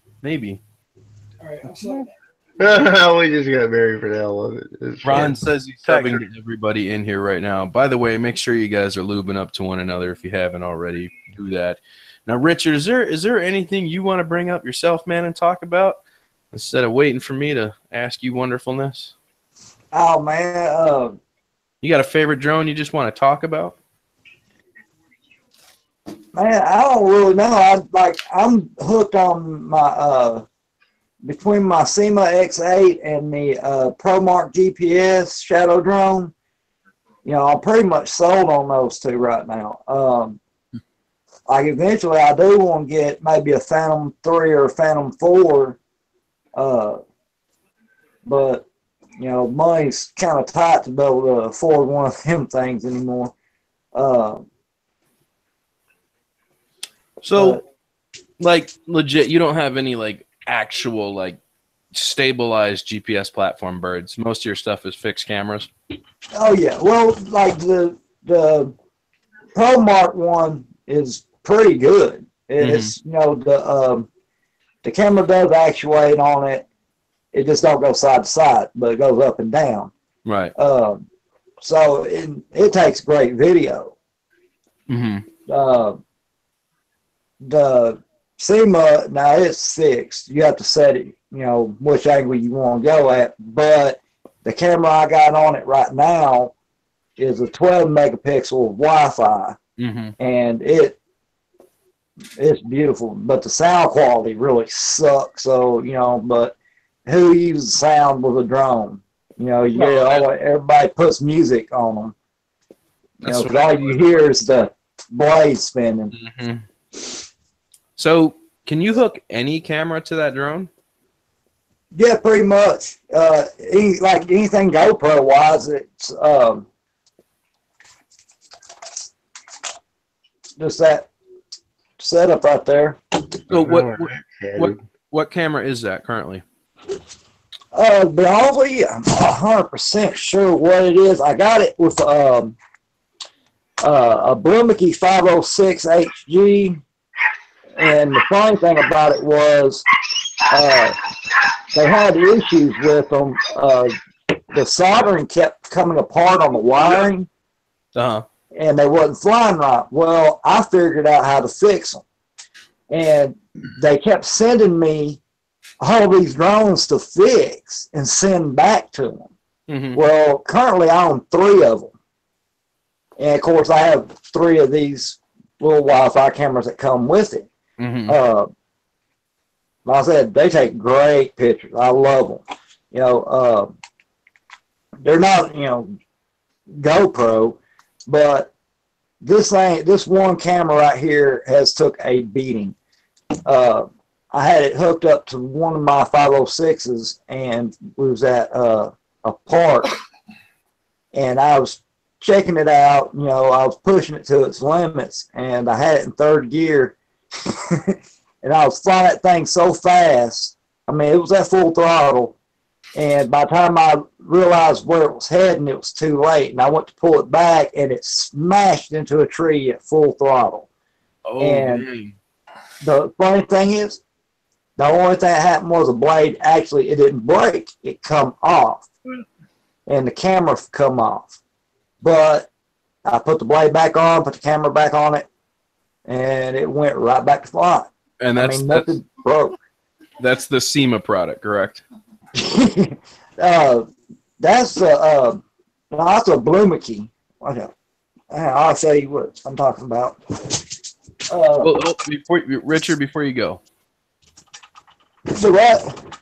All right, I'm sorry. We just got married for the hell of it. Ron says he's subbing to everybody in here right now. By the way, make sure you guys are lubing up to one another if you haven't already. Do that. Now, Richard, is there anything you want to bring up yourself, man, and talk about instead of waiting for me to ask you wonderfulness? Oh man, you got a favorite drone you just want to talk about? Man, I don't really know. I'm hooked on my between my SEMA X8 and the ProMark GPS shadow drone. You know, I'm pretty much sold on those two right now. Like eventually, I do want to get maybe a Phantom 3 or a Phantom 4, but you know, money's kind of tight to be able to afford one of them things anymore. So, like, legit, you don't have any, like, actual, like, stabilized GPS platform birds. Most of your stuff is fixed cameras. Oh, yeah. Well, like, the ProMark one is pretty good. It's, you know, the camera does actuate on it. It just don't go side to side, but it goes up and down. Right. So it takes great video. Mm-hmm. The SEMA, now it's fixed. You have to set it, you know, which angle you want to go at. But the camera I got on it right now is a 12 megapixel Wi-Fi, and it's beautiful. But the sound quality really sucks. So, you know, but who uses sound with a drone? You know, everybody puts music on them. You know, 'cause all you hear is the blade spinning. Mm-hmm. So, can you hook any camera to that drone? Yeah, pretty much. Like anything GoPro wise, it's just that setup right there. So what camera is that currently? But honestly, I'm 100% sure what it is. I got it with a Blumeke 506 HG, and the funny thing about it was they had issues with them. The soldering kept coming apart on the wiring, and they wasn't flying right. Well, I figured out how to fix them, and they kept sending me all these drones to fix and send back to them. Mm-hmm. Well, currently I own 3 of them, and of course I have 3 of these little Wi-Fi cameras that come with it. Mm-hmm. Like I said, they take great pictures. I love them. You know, they're not, you know, GoPro, but this one camera right here has took a beating. I had it hooked up to one of my 506s, and we was at a park, and I was checking it out. You know, I was pushing it to its limits, and I had it in 3rd gear, and I was flying that thing so fast. I mean, it was at full throttle, and by the time I realized where it was heading, it was too late, and I went to pull it back, and it smashed into a tree at full throttle. Oh, and man. the funny thing is, the only thing that happened was the blade, actually, it didn't break. It come off, and the camera come off. But I put the blade back on, put the camera back on it, and it went right back to flying. And I mean, nothing broke. That's the SEMA product, correct? That's a Blumeke. I'll show you what I'm talking about. Richard, before you go. So what?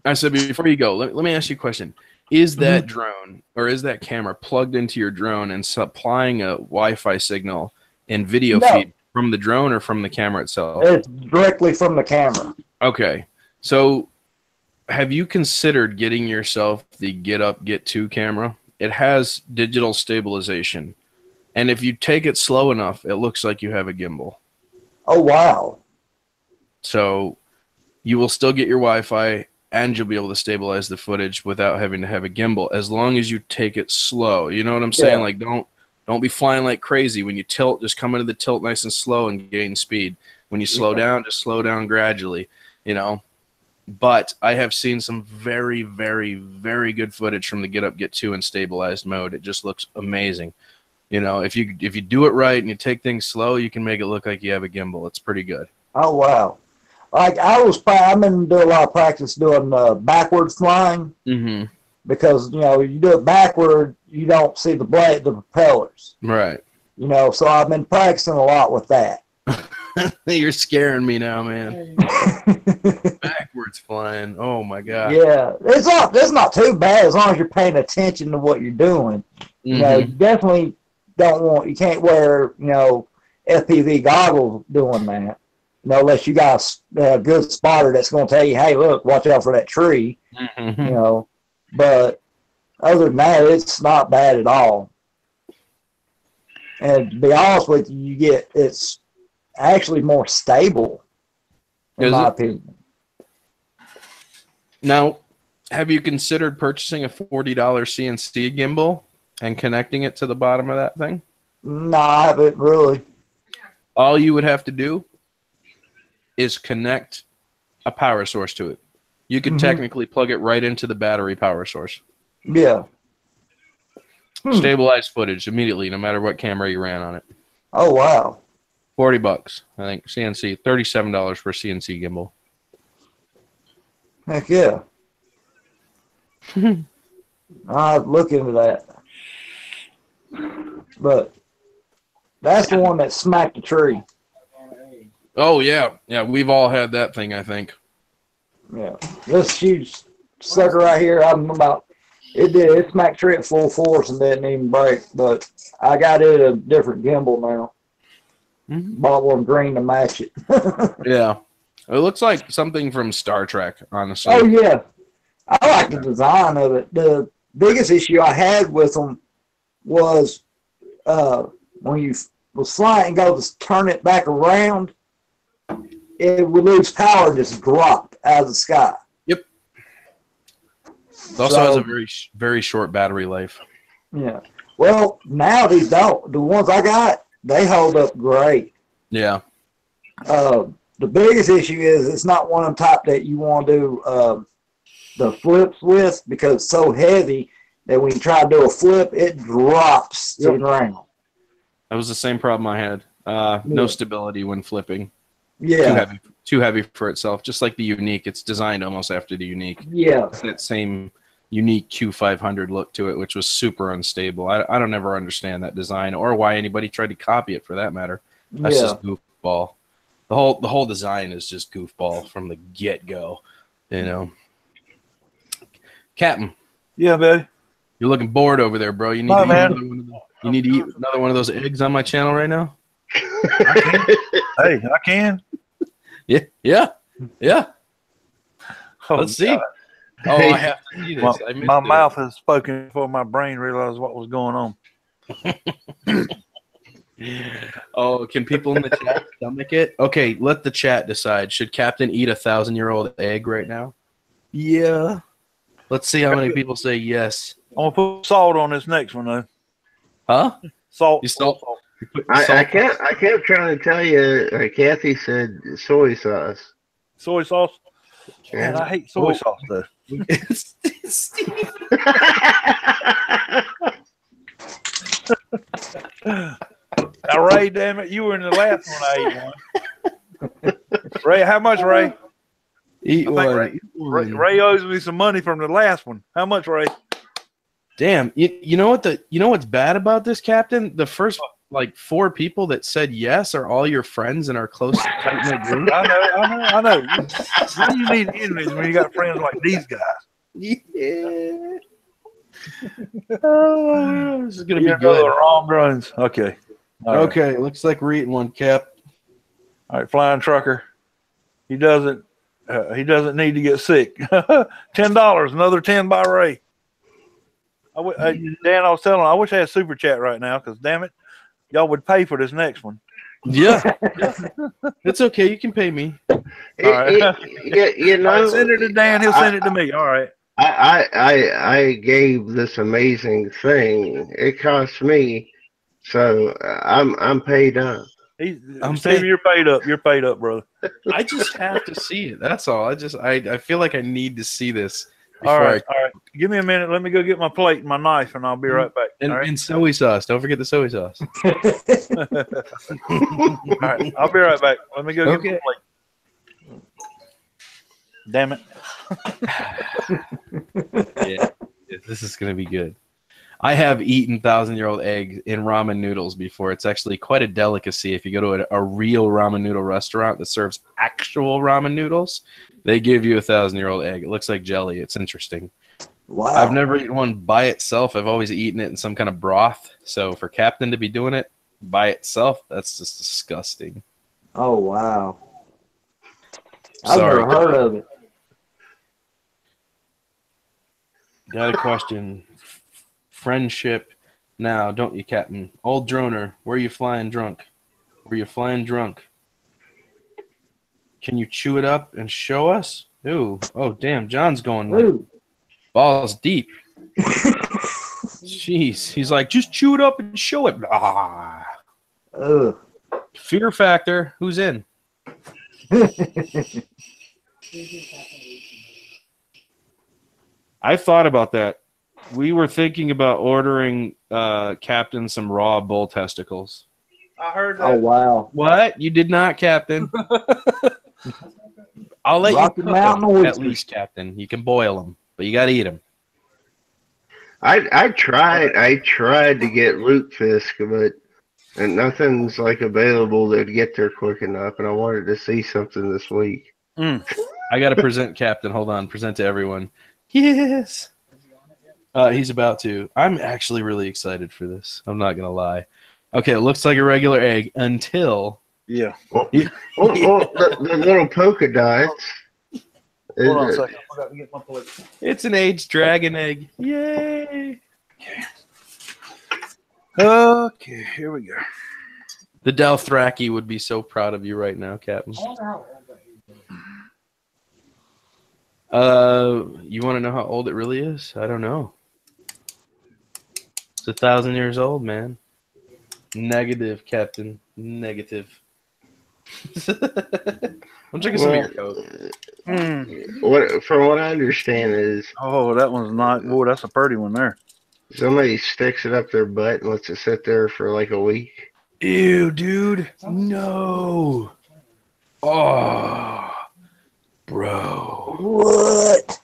I said before you go, let me ask you a question. Is that drone or is that camera plugged into your drone and supplying a Wi-Fi signal and video feed from the drone or from the camera itself? It's directly from the camera. Okay. So have you considered getting yourself the Get Up, Get 2 camera? It has digital stabilization. And if you take it slow enough, it looks like you have a gimbal. Oh, wow. So you will still get your Wi-Fi and you'll be able to stabilize the footage without having to have a gimbal, as long as you take it slow. You know what I'm saying? Yeah. Like, don't be flying like crazy. When you tilt, just come into the tilt nice and slow and gain speed. When you slow down, just slow down gradually, you know. But I have seen some very, very, very good footage from the Get Up, Get 2 in stabilized mode. It just looks amazing. You know, if you do it right and you take things slow, you can make it look like you have a gimbal. It's pretty good. Oh, wow. Like I've been doing a lot of practice doing backward flying, because, you know, you do it backward, you don't see the propellers. Right. You know, so I've been practicing a lot with that. You're scaring me now, man. Backwards flying. Oh my god. Yeah, it's not too bad as long as you're paying attention to what you're doing. You know, you definitely you can't wear, you know, FPV goggles doing that. You know, unless you got a good spotter that's going to tell you, hey, look, watch out for that tree. You know, but other than that, it's not bad at all. And to be honest with you, it's actually more stable, in my opinion. Now, have you considered purchasing a $40 CNC gimbal and connecting it to the bottom of that thing? No, I haven't really. All you would have to do is connect a power source to it. You could technically plug it right into the battery power source. Yeah. Stabilized footage immediately, no matter what camera you ran on it. Oh, wow. $40, I think. CNC, $37 for CNC gimbal. Heck yeah. I'll look into that. But that's the one that smacked the tree. Oh, yeah. Yeah, we've all had that thing, I think. Yeah. This huge sucker right here, it smacked tree at full force and didn't even break. But I got it a different gimbal now. Bought one green to match it. Yeah. It looks like something from Star Trek, honestly. Oh, yeah. I like the design of it. The biggest issue I had with them was when you was flying and go to turn it back around, it would lose power and just drop out of the sky. Yep. It also has a very, very short battery life. Yeah. Well, now these don't. The ones I got, they hold up great. Yeah. The biggest issue is it's not one of them type that you want to do the flips with, because it's so heavy that when you try to do a flip, it drops to the ground. That was the same problem I had. No stability when flipping. Yeah. Too heavy for itself. Just like the Unique, it's designed almost after the Unique. Yeah. It's that same Unique Q500 look to it, which was super unstable. I don't ever understand that design or why anybody tried to copy it for that matter. That's just goofball. The whole design is just goofball from the get go. You know, Captain. Yeah, baby. You're looking bored over there, bro. You need you need to eat another one of those eggs on my channel right now. Hey, I can. Yeah. Oh, Let's see. God. Oh, I have to see this. My mouth has spoken before my brain realized what was going on. Oh, can people in the chat stomach it? Okay, let the chat decide. Should Captain eat 1,000-year-old egg right now? Yeah. Let's see how many people say yes. I'm gonna put salt on this next one though. Huh? Salt. You salt? I kept trying to tell you. Kathy said soy sauce. Soy sauce. Yeah. Man, I hate soy sauce though. Steve. Now, Ray, damn it, you were in the last one. I ate one. Ray, how much, Ray? Eat one. Ray owes me some money from the last one. How much, Ray? Damn. You know what's bad about this, Captain? The first like 4 people that said yes are all your friends and are close tight-knit group. I know. What do you need enemies when you got friends like these guys? Yeah. Oh, this is gonna be You're good. the wrong drones. Okay. All right. Okay, looks like we're eating one, Cap. All right, flying trucker. He doesn't need to get sick. $10, another 10 by Ray. Dan, I was telling him, I wish I had super chat right now because damn it, y'all would pay for this next one. Yeah. It's okay. You can pay me. All right. You know, I'll send it to Dan. He'll send it to me. All right. I gave this amazing thing. It cost me, so I'm paid up. Steve, you're paid up. You're paid up, brother. I just have to see it. That's all. I feel like I need to see this. All right. Give me a minute. Let me go get my plate and my knife, and I'll be right back. And soy sauce. Don't forget the soy sauce. All right. I'll be right back. Let me go get my plate. Damn it. Yeah, this is going to be good. I have eaten 1,000-year-old eggs in ramen noodles before. It's actually quite a delicacy. If you go to a real ramen noodle restaurant that serves actual ramen noodles, they give you 1,000-year-old egg. It looks like jelly. It's interesting. Wow. I've never eaten one by itself. I've always eaten it in some kind of broth. So for Captain to be doing it by itself, that's just disgusting. Oh, wow. I've Sorry. never heard of it. Got a question. Friendship now, don't you, Captain? Old droner, where are you flying drunk? Where you flying drunk? Can you chew it up and show us? Ooh. Oh, damn. John's going like, balls deep. Jeez. He's like, just chew it up and show it. Ah. Ugh. Fear factor. Who's in? I thought about that. We were thinking about ordering Captain some raw bull testicles. I heard that. Oh, wow. What? You did not, Captain. I'll let Rocky you cook Mountain them, at oysters. least, Captain. You can boil them, but you got to eat them. I tried to get lutefisk, but and nothing's like available to get there quick enough. And I wanted to see something this week. I got to present Captain. Hold on. Present to everyone. Yes. He's about to. I'm actually really excited for this. I'm not going to lie. Okay, it looks like a regular egg until... Yeah. The little polka dots. Hold on a second. I forgot to get my plate. It's an aged dragon egg. Yay. Okay, here we go. The Dothraki would be so proud of you right now, Captain. You want to know how old it really is? I don't know. It's 1,000 years old, man. Negative, Captain. Negative. I'm drinking some of your Coke. From what I understand is Oh, that one's not. Oh, that's a pretty one there. somebody sticks it up their butt and lets it sit there for like a week. Ew, dude. No. Oh, bro. What?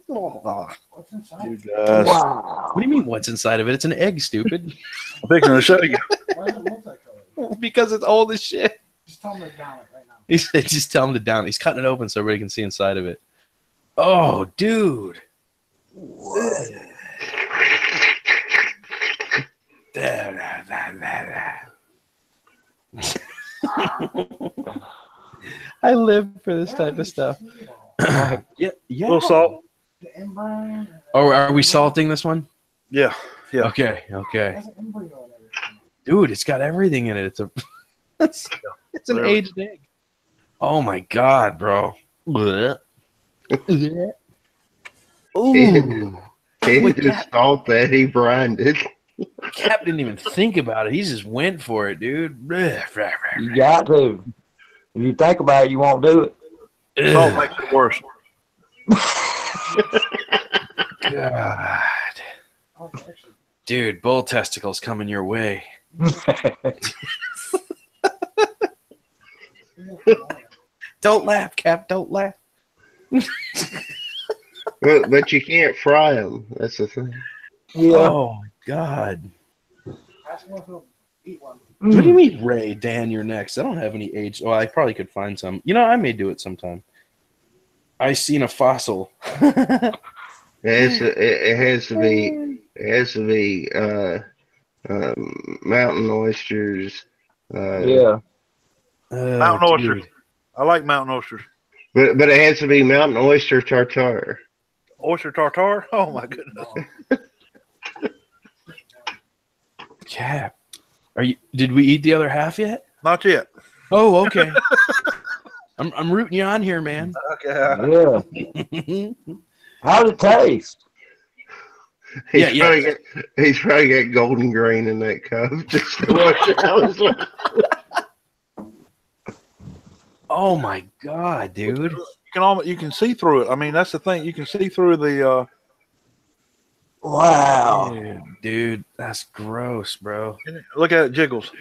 What's inside? You guys, Wow. What do you mean? What's inside of it? It's an egg, stupid. I'm fixing to show you. Why is it multicolored? Because it's old as shit. Just tell me to down it right now. He said, just tell him to down it. He's cutting it open so everybody can see inside of it. Oh, dude. I live for this type of stuff. Yeah, yeah. Little salt. The embryo. Oh, are we salting this one? Yeah. Yeah. Okay. It Okay. has an embryo and everything. Dude, it's got everything in it. It's a it's an Really? aged egg. Oh my god, bro. Blech. Blech. Ooh. He Wait, just salt that he brined it. Cap didn't even think about it. He just went for it, dude. Blech. You got to. If you think about it, you won't do it. Salt Ugh. makes it worse. God. Oh, actually, Dude, bull testicles coming your way. Don't laugh, Cap. Don't laugh. But you can't fry them. That's the thing. Yeah. Oh my god. ask him if he'll eat one. What do you mean, Ray? Dan, you're next. I don't have any age. Well, I probably could find some. You know, I may do it sometime. I seen a fossil. It has to be mountain oysters. Yeah. Mountain oysters. I like mountain oysters. But it has to be mountain oyster tartare. Oyster tartare? Oh my goodness. Cap, are you? Did we eat the other half yet? Not yet. Oh, okay. I'm rooting you on here, man. Okay. Yeah. How did it taste? Yeah, yeah. He's probably got golden grain in that cup. Just to wash it out. Oh my god, dude. You can see through it. I mean, that's the thing. You can see through the Wow. Dude, that's gross, bro. look at it jiggles.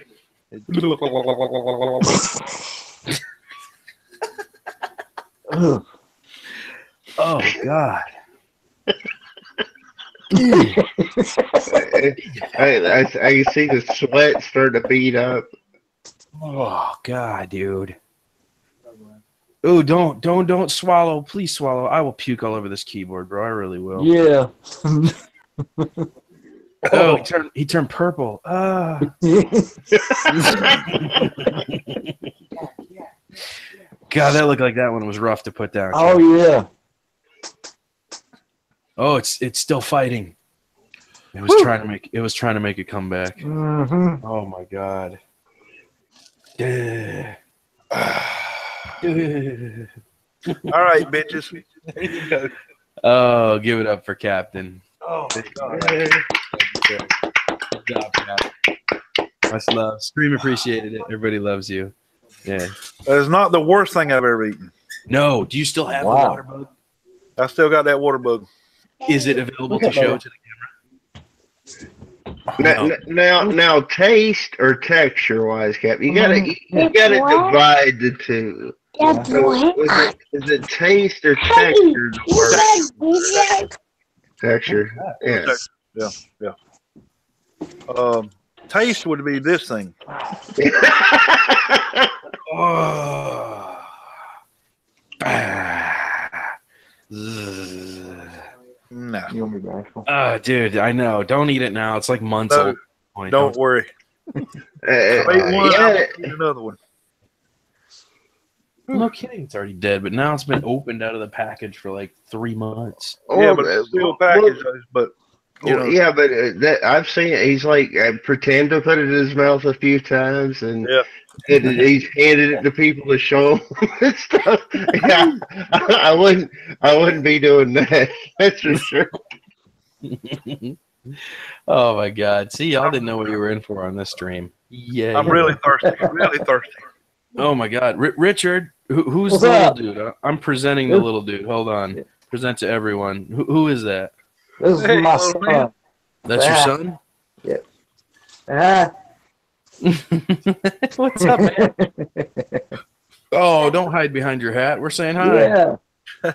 Ugh. Oh god. I can see the sweat starting to bead up. Oh god, dude. Oh, don't swallow. Please swallow. I will puke all over this keyboard, bro. I really will. Yeah. Oh, he turned purple. Ah. God, that looked like that one was rough to put down. Oh yeah. Oh, it's still fighting. It was trying to make a comeback. Mm-hmm. Oh my god. All right, bitches. There you go. Oh, give it up for Captain. Oh, God. Good job, Cap. Much love. Stream appreciated it. Everybody loves you. Yeah. That is not the worst thing I've ever eaten. No, do you still have the Wow. water bug? I still got that water bug. Is it available to show to the Now, taste or texture wise, Cap, you gotta divide the two. So is it taste or texture? Texture. Yes. Yeah. Taste would be this thing. Oh. No. Dude, I know. Don't eat it now. It's like months No, old. Boy, Don't worry. Uh, Wait one, yeah, I'll eat another one. No kidding. It's already dead, but now it's been opened out of the package for like 3 months. Yeah, but it's still packaged. But you know, yeah, but that I've seen it. He's like pretend to put it in his mouth a few times, and Yeah. he's handed it to people to show them and stuff. Yeah, I wouldn't be doing that. That's for sure. Oh my god. See, y'all didn't know what you were in for on this stream. Yeah. I'm really thirsty. Really thirsty. Oh my god. Richard, who's What's the little up? dude? I'm presenting the little dude. Hold on. Present to everyone. Who is that? This is Hey, my little son. man. That's your Yeah. son? Yeah. Ah. What's up, man? Oh, don't hide behind your hat. We're saying hi. Yeah.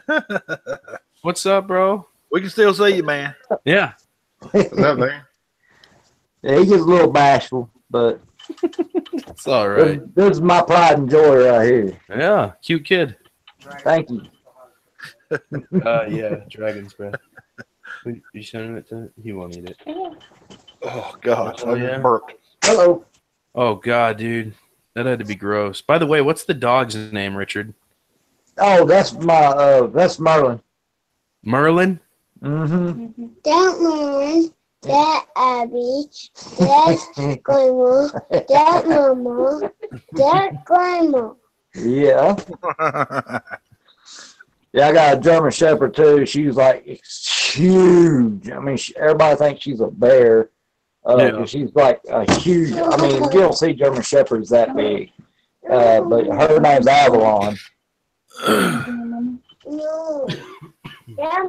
What's up, bro? We can still see you, man. Yeah. What's up, man? Yeah, he gets a little bashful, but It's all right. this is my pride and joy right here. Yeah. Cute kid. Thank you. Yeah. Dragon's breath. You showing it to? He won't eat it. Oh gosh, Oh, I yeah? just burped. Hello. Oh God, dude. That had to be gross. By the way, what's the dog's name, Richard? Oh, that's Merlin. Merlin? Mm-hmm. That Merlin, that Abby, that Grandma, that Mama, that Grandma. Yeah. Yeah, I got a German Shepherd too. She's like huge. I mean, everybody thinks she's a bear. 'Cause she's like a huge. I mean, you don't see German Shepherds that big. But her name's Avalon. No, that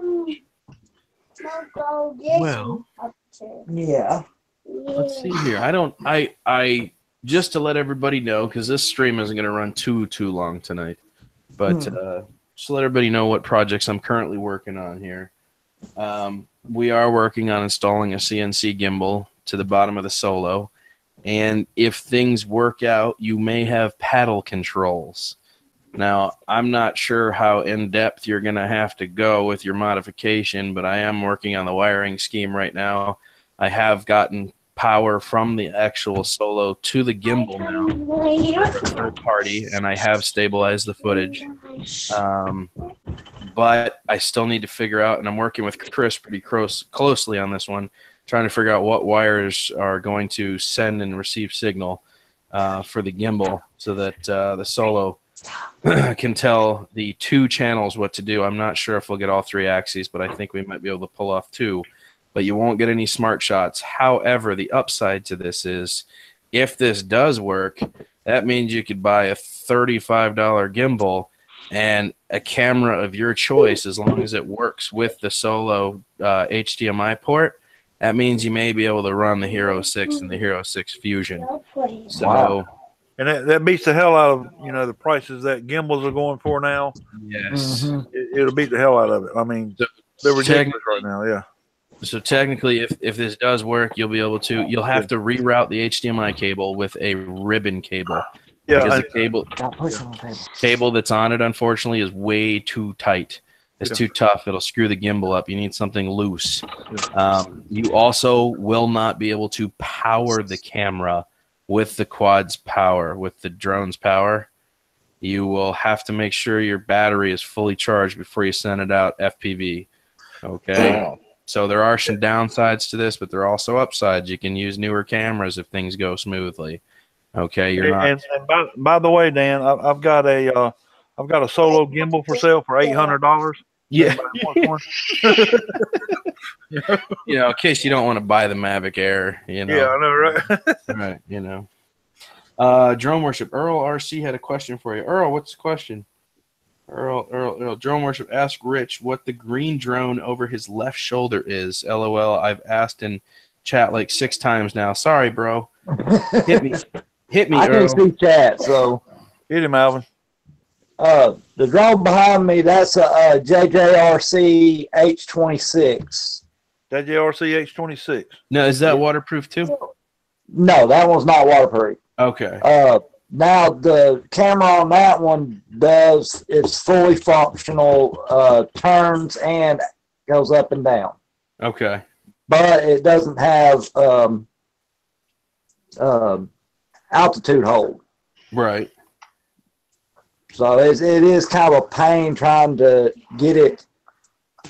go this Well. up to. Yeah. Let's see here. I just to let everybody know, because this stream isn't going to run too long tonight, but just to let everybody know what projects I'm currently working on here. We are working on installing a CNC gimbal to the bottom of the Solo, and if things work out, you may have paddle controls. Now, I'm not sure how in-depth you're going to have to go with your modification, but I am working on the wiring scheme right now. I have gotten power from the actual Solo to the gimbal now, third party, and I have stabilized the footage. But I still need to figure out, and I'm working with Chris pretty closely on this one, trying to figure out what wires are going to send and receive signal for the gimbal so that the Solo can tell the 2 channels what to do. I'm not sure if we'll get all 3 axes, but I think we might be able to pull off 2. But you won't get any smart shots. However, the upside to this is if this does work, that means you could buy a $35 gimbal and a camera of your choice as long as it works with the Solo HDMI port. That means you may be able to run the Hero 6 and the Hero 6 Fusion. So, Wow. And that beats the hell out of the prices that gimbals are going for now. yes. Mhm. It'll beat the hell out of it. I mean, they're ridiculous right now. Yeah. So technically, if this does work, you'll have to reroute the HDMI cable with a ribbon cable. Yeah. Because the Got push on the table. cable that's on it, unfortunately, is way too tight. It's Yeah. too tough. It'll screw the gimbal up. You need something loose. You also will not be able to power the camera with the quad's power, with the drone's power. You will have to make sure your battery is fully charged before you send it out FPV. Okay? So there are some downsides to this, but there are also upsides. You can use newer cameras if things go smoothly. Okay, you're not. And by the way, Dan, I've got a Solo gimbal for sale for $800. Yeah. Anybody want one? In case you don't want to buy the Mavic Air, Yeah, I know, right? Right, Drone Worship. Earl RC had a question for you. Earl, what's the question? Earl, Drone Worship, ask Rich what the green drone over his left shoulder is. LOL, I've asked in chat like 6 times now. Sorry, bro. Hit me, I Earl. can see chat, so Hit him, Alvin. the drone behind me, that's a JJRC H26. That JRC H26. No, is that waterproof too? No, that one's not waterproof. Okay. Now the camera on that one it's fully functional, turns and goes up and down, Okay. but it doesn't have altitude hold. Right. So it is kind of a pain trying to get it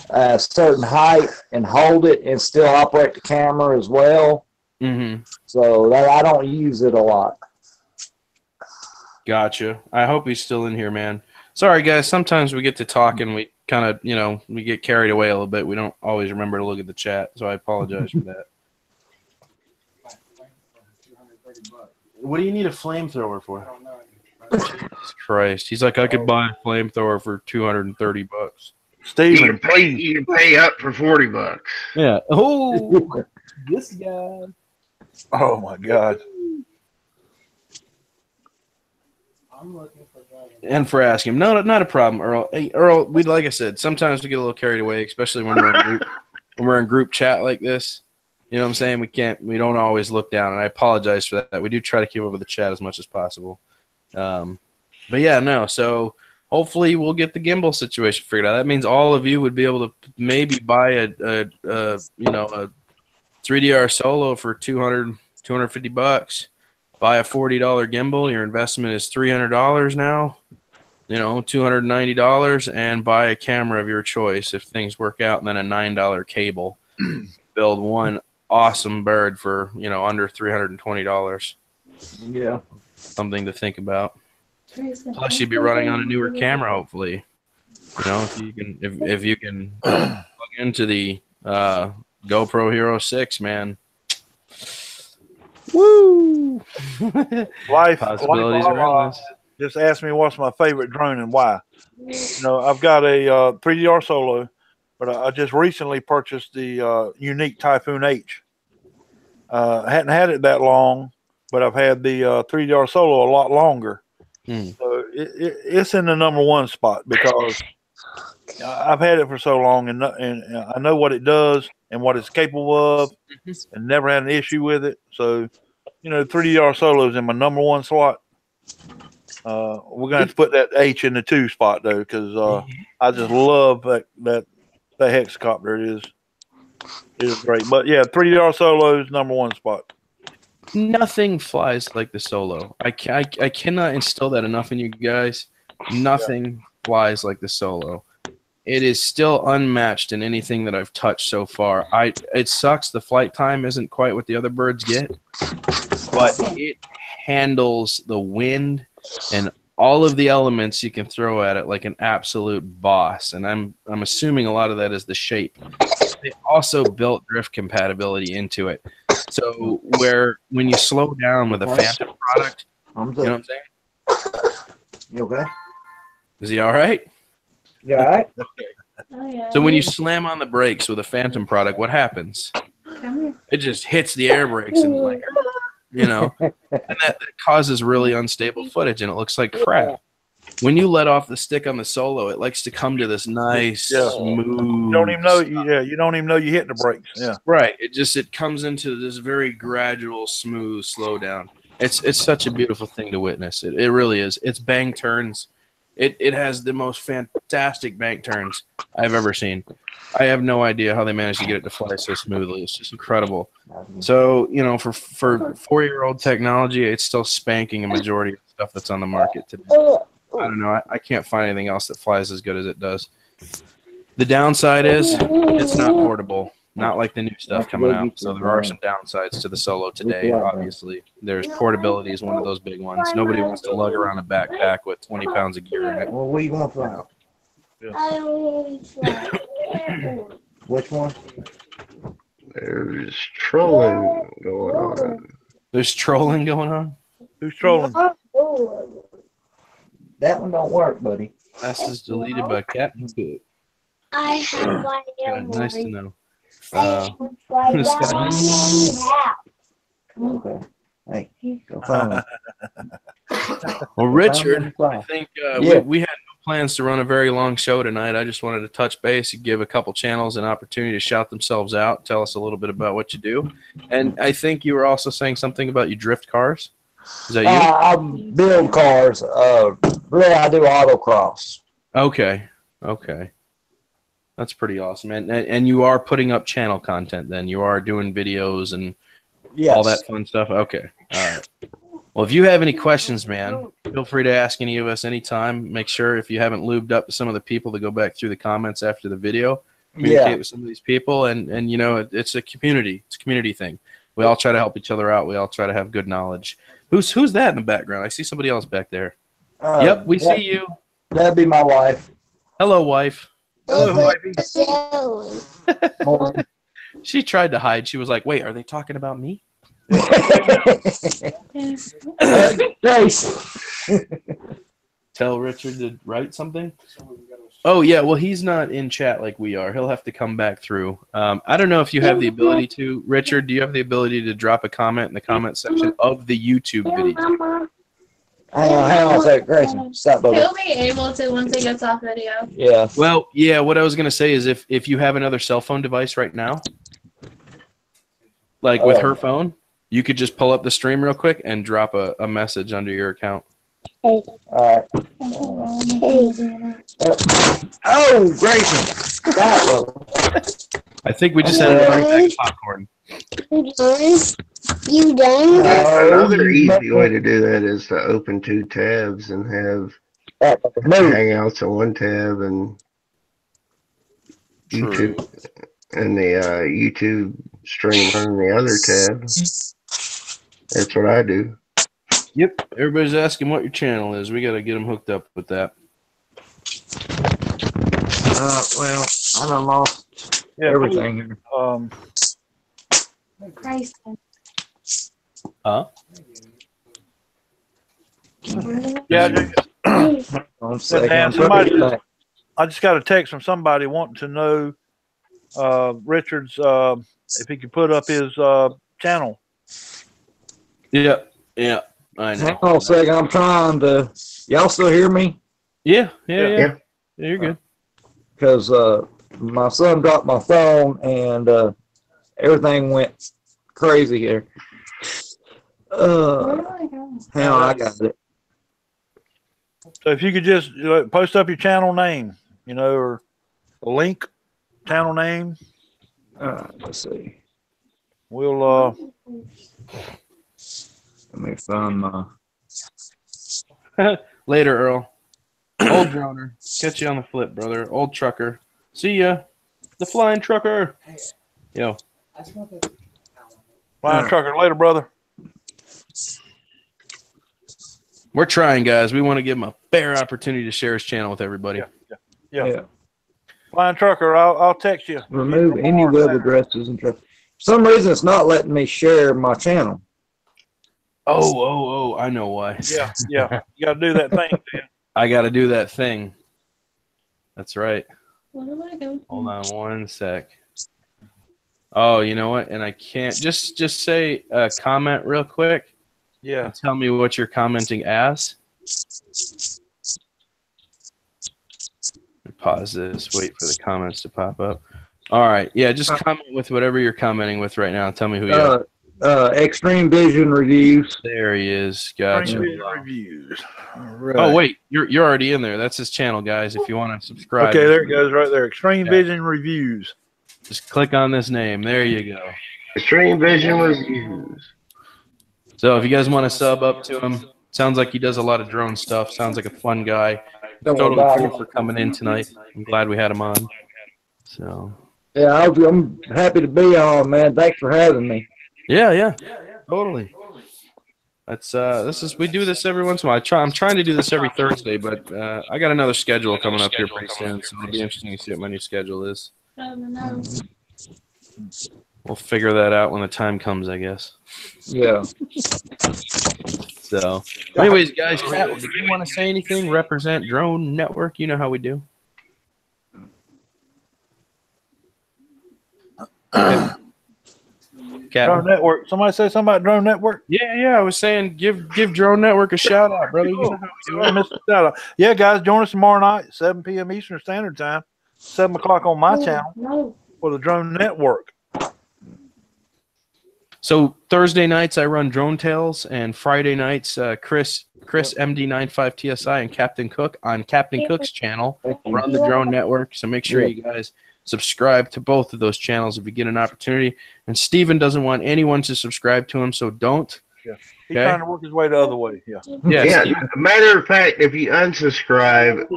a certain height and hold it and still operate the camera as well. Mm-hmm. So that I don't use it a lot. Gotcha. I hope he's still in here, man. Sorry, guys. Sometimes we get to talk and we kind of, we get carried away a little bit. We don't always remember to look at the chat, so I apologize for that. What do you need a flamethrower for? Jesus Christ. He's like, I could buy a flamethrower for $230. Steven, You can pay up for $40. Yeah. Oh, this guy. Oh my God. I'm looking for Dragon. And for asking. No, not a problem, Earl. Hey, Earl, we like I said, sometimes we get a little carried away, especially when we're in group when we're in group chat like this. You know what I'm saying? We don't always look down, and I apologize for that. We do try to keep up with the chat as much as possible. But yeah, no. So hopefully we'll get the gimbal situation figured out. That means all of you would be able to maybe buy a 3DR Solo for $250. Buy a $40 gimbal. Your investment is $300 now. $290, and buy a camera of your choice if things work out, and then a $9 cable. Build one awesome bird for under $320. Yeah. Something to think about. Plus, you'd be running on a newer camera, hopefully. If you can plug into the GoPro Hero 6, man. Woo! Life Possibilities are endless. just asked me what's my favorite drone and why. I've got a 3DR Solo, but I just recently purchased the Unique Typhoon H. I hadn't had it that long, but I've had the 3DR Solo a lot longer. So it's in the #1 spot because I've had it for so long, and I know what it does and what it's capable of, and never had an issue with it. So, 3DR Solo is in my #1 slot. We're gonna have to put that H in the 2 spot though, because I just love that hexacopter. It is great. But yeah, 3DR Solo is #1 spot. Nothing flies like the Solo. I cannot instill that enough in you guys. Nothing flies like the Solo. It is still unmatched in anything that I've touched so far. It sucks the flight time isn't quite what the other birds get, but it handles the wind and all of the elements you can throw at it like an absolute boss. And I'm assuming a lot of that is the shape. They also built drift compatibility into it. So when you slow down with a Phantom product, you know what I'm saying? You okay? Is he all right? You all right? So when you slam on the brakes with a Phantom product, what happens? It just hits the air brakes and and that causes really unstable footage, and it looks like crap. When you let off the stick on the Solo, it likes to come to this nice, smooth. You don't even know. You don't even know you hit the brakes. Yeah, right. It comes into this very gradual, smooth slowdown. It's such a beautiful thing to witness. It really is. Its bank turns. It has the most fantastic bank turns I've ever seen. I have no idea how they managed to get it to fly so smoothly. It's just incredible. So, for 4-year-old technology, it's still spanking a majority of the stuff that's on the market today. I don't know. I can't find anything else that flies as good as it does. The downside is it's not portable. Not like the new stuff coming out. So there are some downsides to the Solo today, obviously. There's portability is one of those big ones. Nobody wants to lug around a backpack with 20 pounds of gear in it. Well, what are you going to fly? Which one? There's trolling going on. There's trolling going on? Who's trolling? That one don't work, buddy. This is deleted by Captain Cook. I have one. Nice to know. Okay. Hey, go find him. Well, Richard, I think we had no plans to run a very long show tonight. I just wanted to touch base and give a couple channels an opportunity to shout themselves out, tell us a little bit about what you do. And I think you were also saying something about you drift cars. Is that you? I build cars. Really, I do autocross. Okay. That's pretty awesome. And you are putting up channel content then. You are doing videos and all that fun stuff. Okay. All right. Well, if you have any questions, man, feel free to ask any of us anytime. Make sure if you haven't lubed up with some of the people to go back through the comments after the video, communicate with some of these people. And it's a community. It's a community thing. We all try to help each other out. We all try to have good knowledge. Who's that in the background? I see somebody else back there. Yep, we see you. That'd be my wife. Hello, wife. Hello, wifey. She tried to hide. She was like, wait, are they talking about me? Grace. Tell Richard to write something? Oh yeah, well he's not in chat like we are. He'll have to come back through. I don't know if you have the ability to, Richard. Do you have the ability to drop a comment in the comment section of the YouTube video? Hang on a second, Grayson. Stop, Bubba. He'll be able to once he gets off video. Yeah. Well, yeah. What I was gonna say is if you have another cell phone device right now, like with her phone, you could just pull up the stream real quick and drop a message under your account. All right. Oh, Grayson. Stop, Bubba. I think we just had to bring back popcorn. You done? Another easy way to do that is to open 2 tabs and have Hangouts on one tab and True. YouTube and the YouTube stream on the other tab. That's what I do. Yep. Everybody's asking what your channel is. We got to get them hooked up with that. Well, I done lost everything here. Christ. Huh? Yeah, One second. Dan, I'm somebody putting it back. I just got a text from somebody wanting to know Richard's if he could put up his channel. Yeah. Yeah. I Hang know. on a second. I'm trying to. Y'all still hear me? Yeah. Yeah. Yeah. You're good. Because my son dropped my phone and everything went crazy here. Where do I go? Hang on, I got it. So if you could just post up your channel name, or a link, channel name, Let's see. we'll Let me find my. Later, Earl. Old droner. Catch you on the flip, brother. Old trucker. See ya. The flying trucker. Yo. flying trucker later, brother. We're trying, guys. We want to give him a fair opportunity to share his channel with everybody. Yeah. Flying trucker, I'll text you. Remove any web addresses and stuff. For some reason, it's not letting me share my channel. Oh, I know why. Yeah. You got to do that thing, Dan. I got to do that thing. That's right. Where do I go? Hold on one sec. Oh, you know what? And I can't just say a comment real quick. Yeah. Tell me what you're commenting as. Pause this. Wait for the comments to pop up. All right. Yeah, just comment with whatever you're commenting with right now. Tell me who you are. Extreme Vision Reviews. There he is. Gotcha. Reviews. All right. Oh wait, you're already in there. That's his channel, guys. If you want to subscribe, Okay, there it goes right there. Extreme Vision Reviews. just click on this name. There you go. Extreme Vision Reviews. So if you guys want to sub up to him, sounds like he does a lot of drone stuff. Sounds like a fun guy. Totally cool for coming in tonight. I'm glad we had him on. So Yeah, I'm happy to be on, man. Thanks for having me. yeah, totally. That's we do this every once in a while. I'm trying to do this every Thursday, but I got another schedule coming up here pretty soon, so it'll be interesting to see what my new schedule is. No. We'll figure that out when the time comes, I guess. Yeah. So, anyways, guys, Kat, did you want to say anything? Represent Drone Network. You know how we do. Drone Network. Somebody say something about Drone Network? Yeah. I was saying, give Drone Network a shout out, brother. You know how we do it. I missed the shout out. Yeah, guys, join us tomorrow night, 7 p.m. Eastern Standard Time, 7 o'clock on my channel No. for the Drone Network. So Thursday nights I run Drone Tales, and Friday nights Chris MD95 TSI and Captain Cook on Captain Cook's channel run the Drone Network. So make sure you guys subscribe to both of those channels if you get an opportunity. And Steven doesn't want anyone to subscribe to him, so don't. Yeah. He's trying to work his way the other way. Yeah. Yeah. Matter of fact, if you unsubscribe,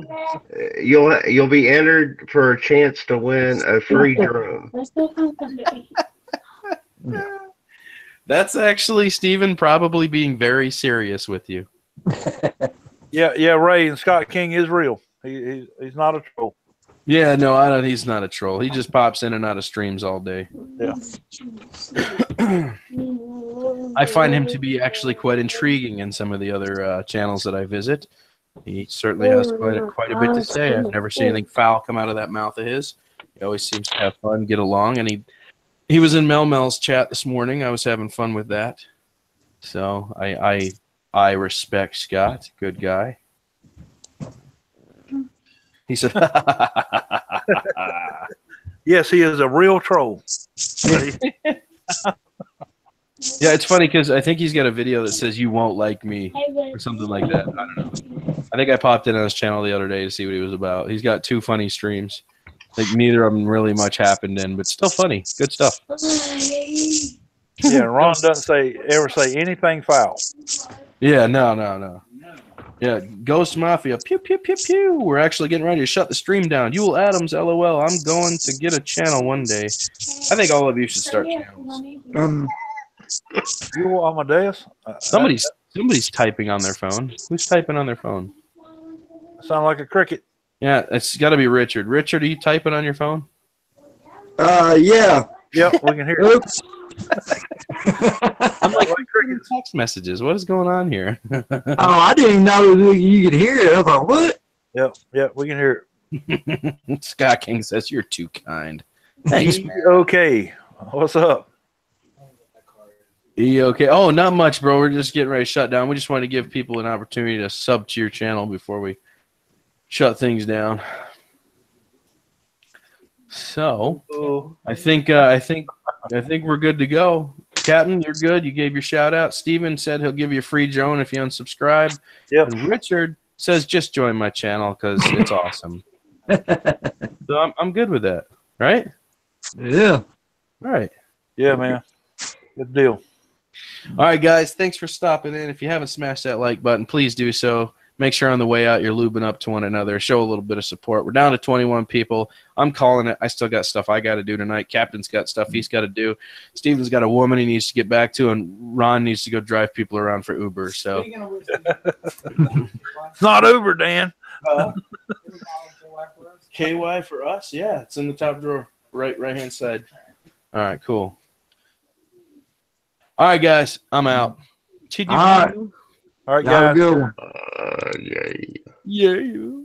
you'll be entered for a chance to win a free drone. Let's go home. That's actually Steven probably being very serious with you. Yeah, Ray and Scott King is real. He's not a troll. Yeah, no, I don't. He's not a troll. He just pops in and out of streams all day. Yeah. I find him to be actually quite intriguing in some of the other channels that I visit. He certainly has quite a bit to say. I've never seen anything foul come out of that mouth of his. He always seems to have fun, get along, and he was in Mel's chat this morning. I was having fun with that. So I respect Scott. Good guy. He said, Yes, he is a real troll. yeah, it's funny because I think he's got a video that says "You won't like me" Hey, but- or something like that. I don't know. I think I popped in on his channel the other day to see what he was about. He's got 2 funny streams. Like neither of them really much happened in, but still funny. Good stuff. Yeah, Ron doesn't ever say anything foul. Yeah, no. Yeah, Ghost Mafia. Pew, pew, pew, pew. We're actually getting ready to shut the stream down. Yule Adams, LOL. I'm going to get a channel one day. I think all of you should start channels. You Amadeus? Somebody's typing on their phone. Who's typing on their phone? Sound like a cricket. Yeah, it's got to be Richard. Richard, are you typing on your phone? Yeah. Yep, we can hear it. Oops. I'm like text messages. What is going on here? Oh, I didn't even know you could hear it. I was like, what? Yep, we can hear it. Scott King says you're too kind. Thanks, man. Okay, what's up? Okay. Oh, not much, bro. We're just getting ready to shut down. We just wanted to give people an opportunity to sub to your channel before we shut things down. So I think we're good to go. Captain, you're good. You gave your shout out. Steven said he'll give you a free drone if you unsubscribe. Yep. And Richard says just join my channel because it's awesome. So I'm good with that. Right? Yeah. All right. Yeah, man. Good deal. All right, guys. Thanks for stopping in. If you haven't smashed that like button, please do so. Make sure on the way out you're lubing up to one another. Show a little bit of support. We're down to 21 people. I'm calling it. I still got stuff I got to do tonight. Captain's got stuff he's got to do. Steven's got a woman he needs to get back to, and Ron needs to go drive people around for Uber. So It's not Uber, Dan. KY for us? Yeah, it's in the top drawer, right hand side. All right, cool. All right, guys, I'm out. All right. All right, Have a guys. good one. Yay. Yeah.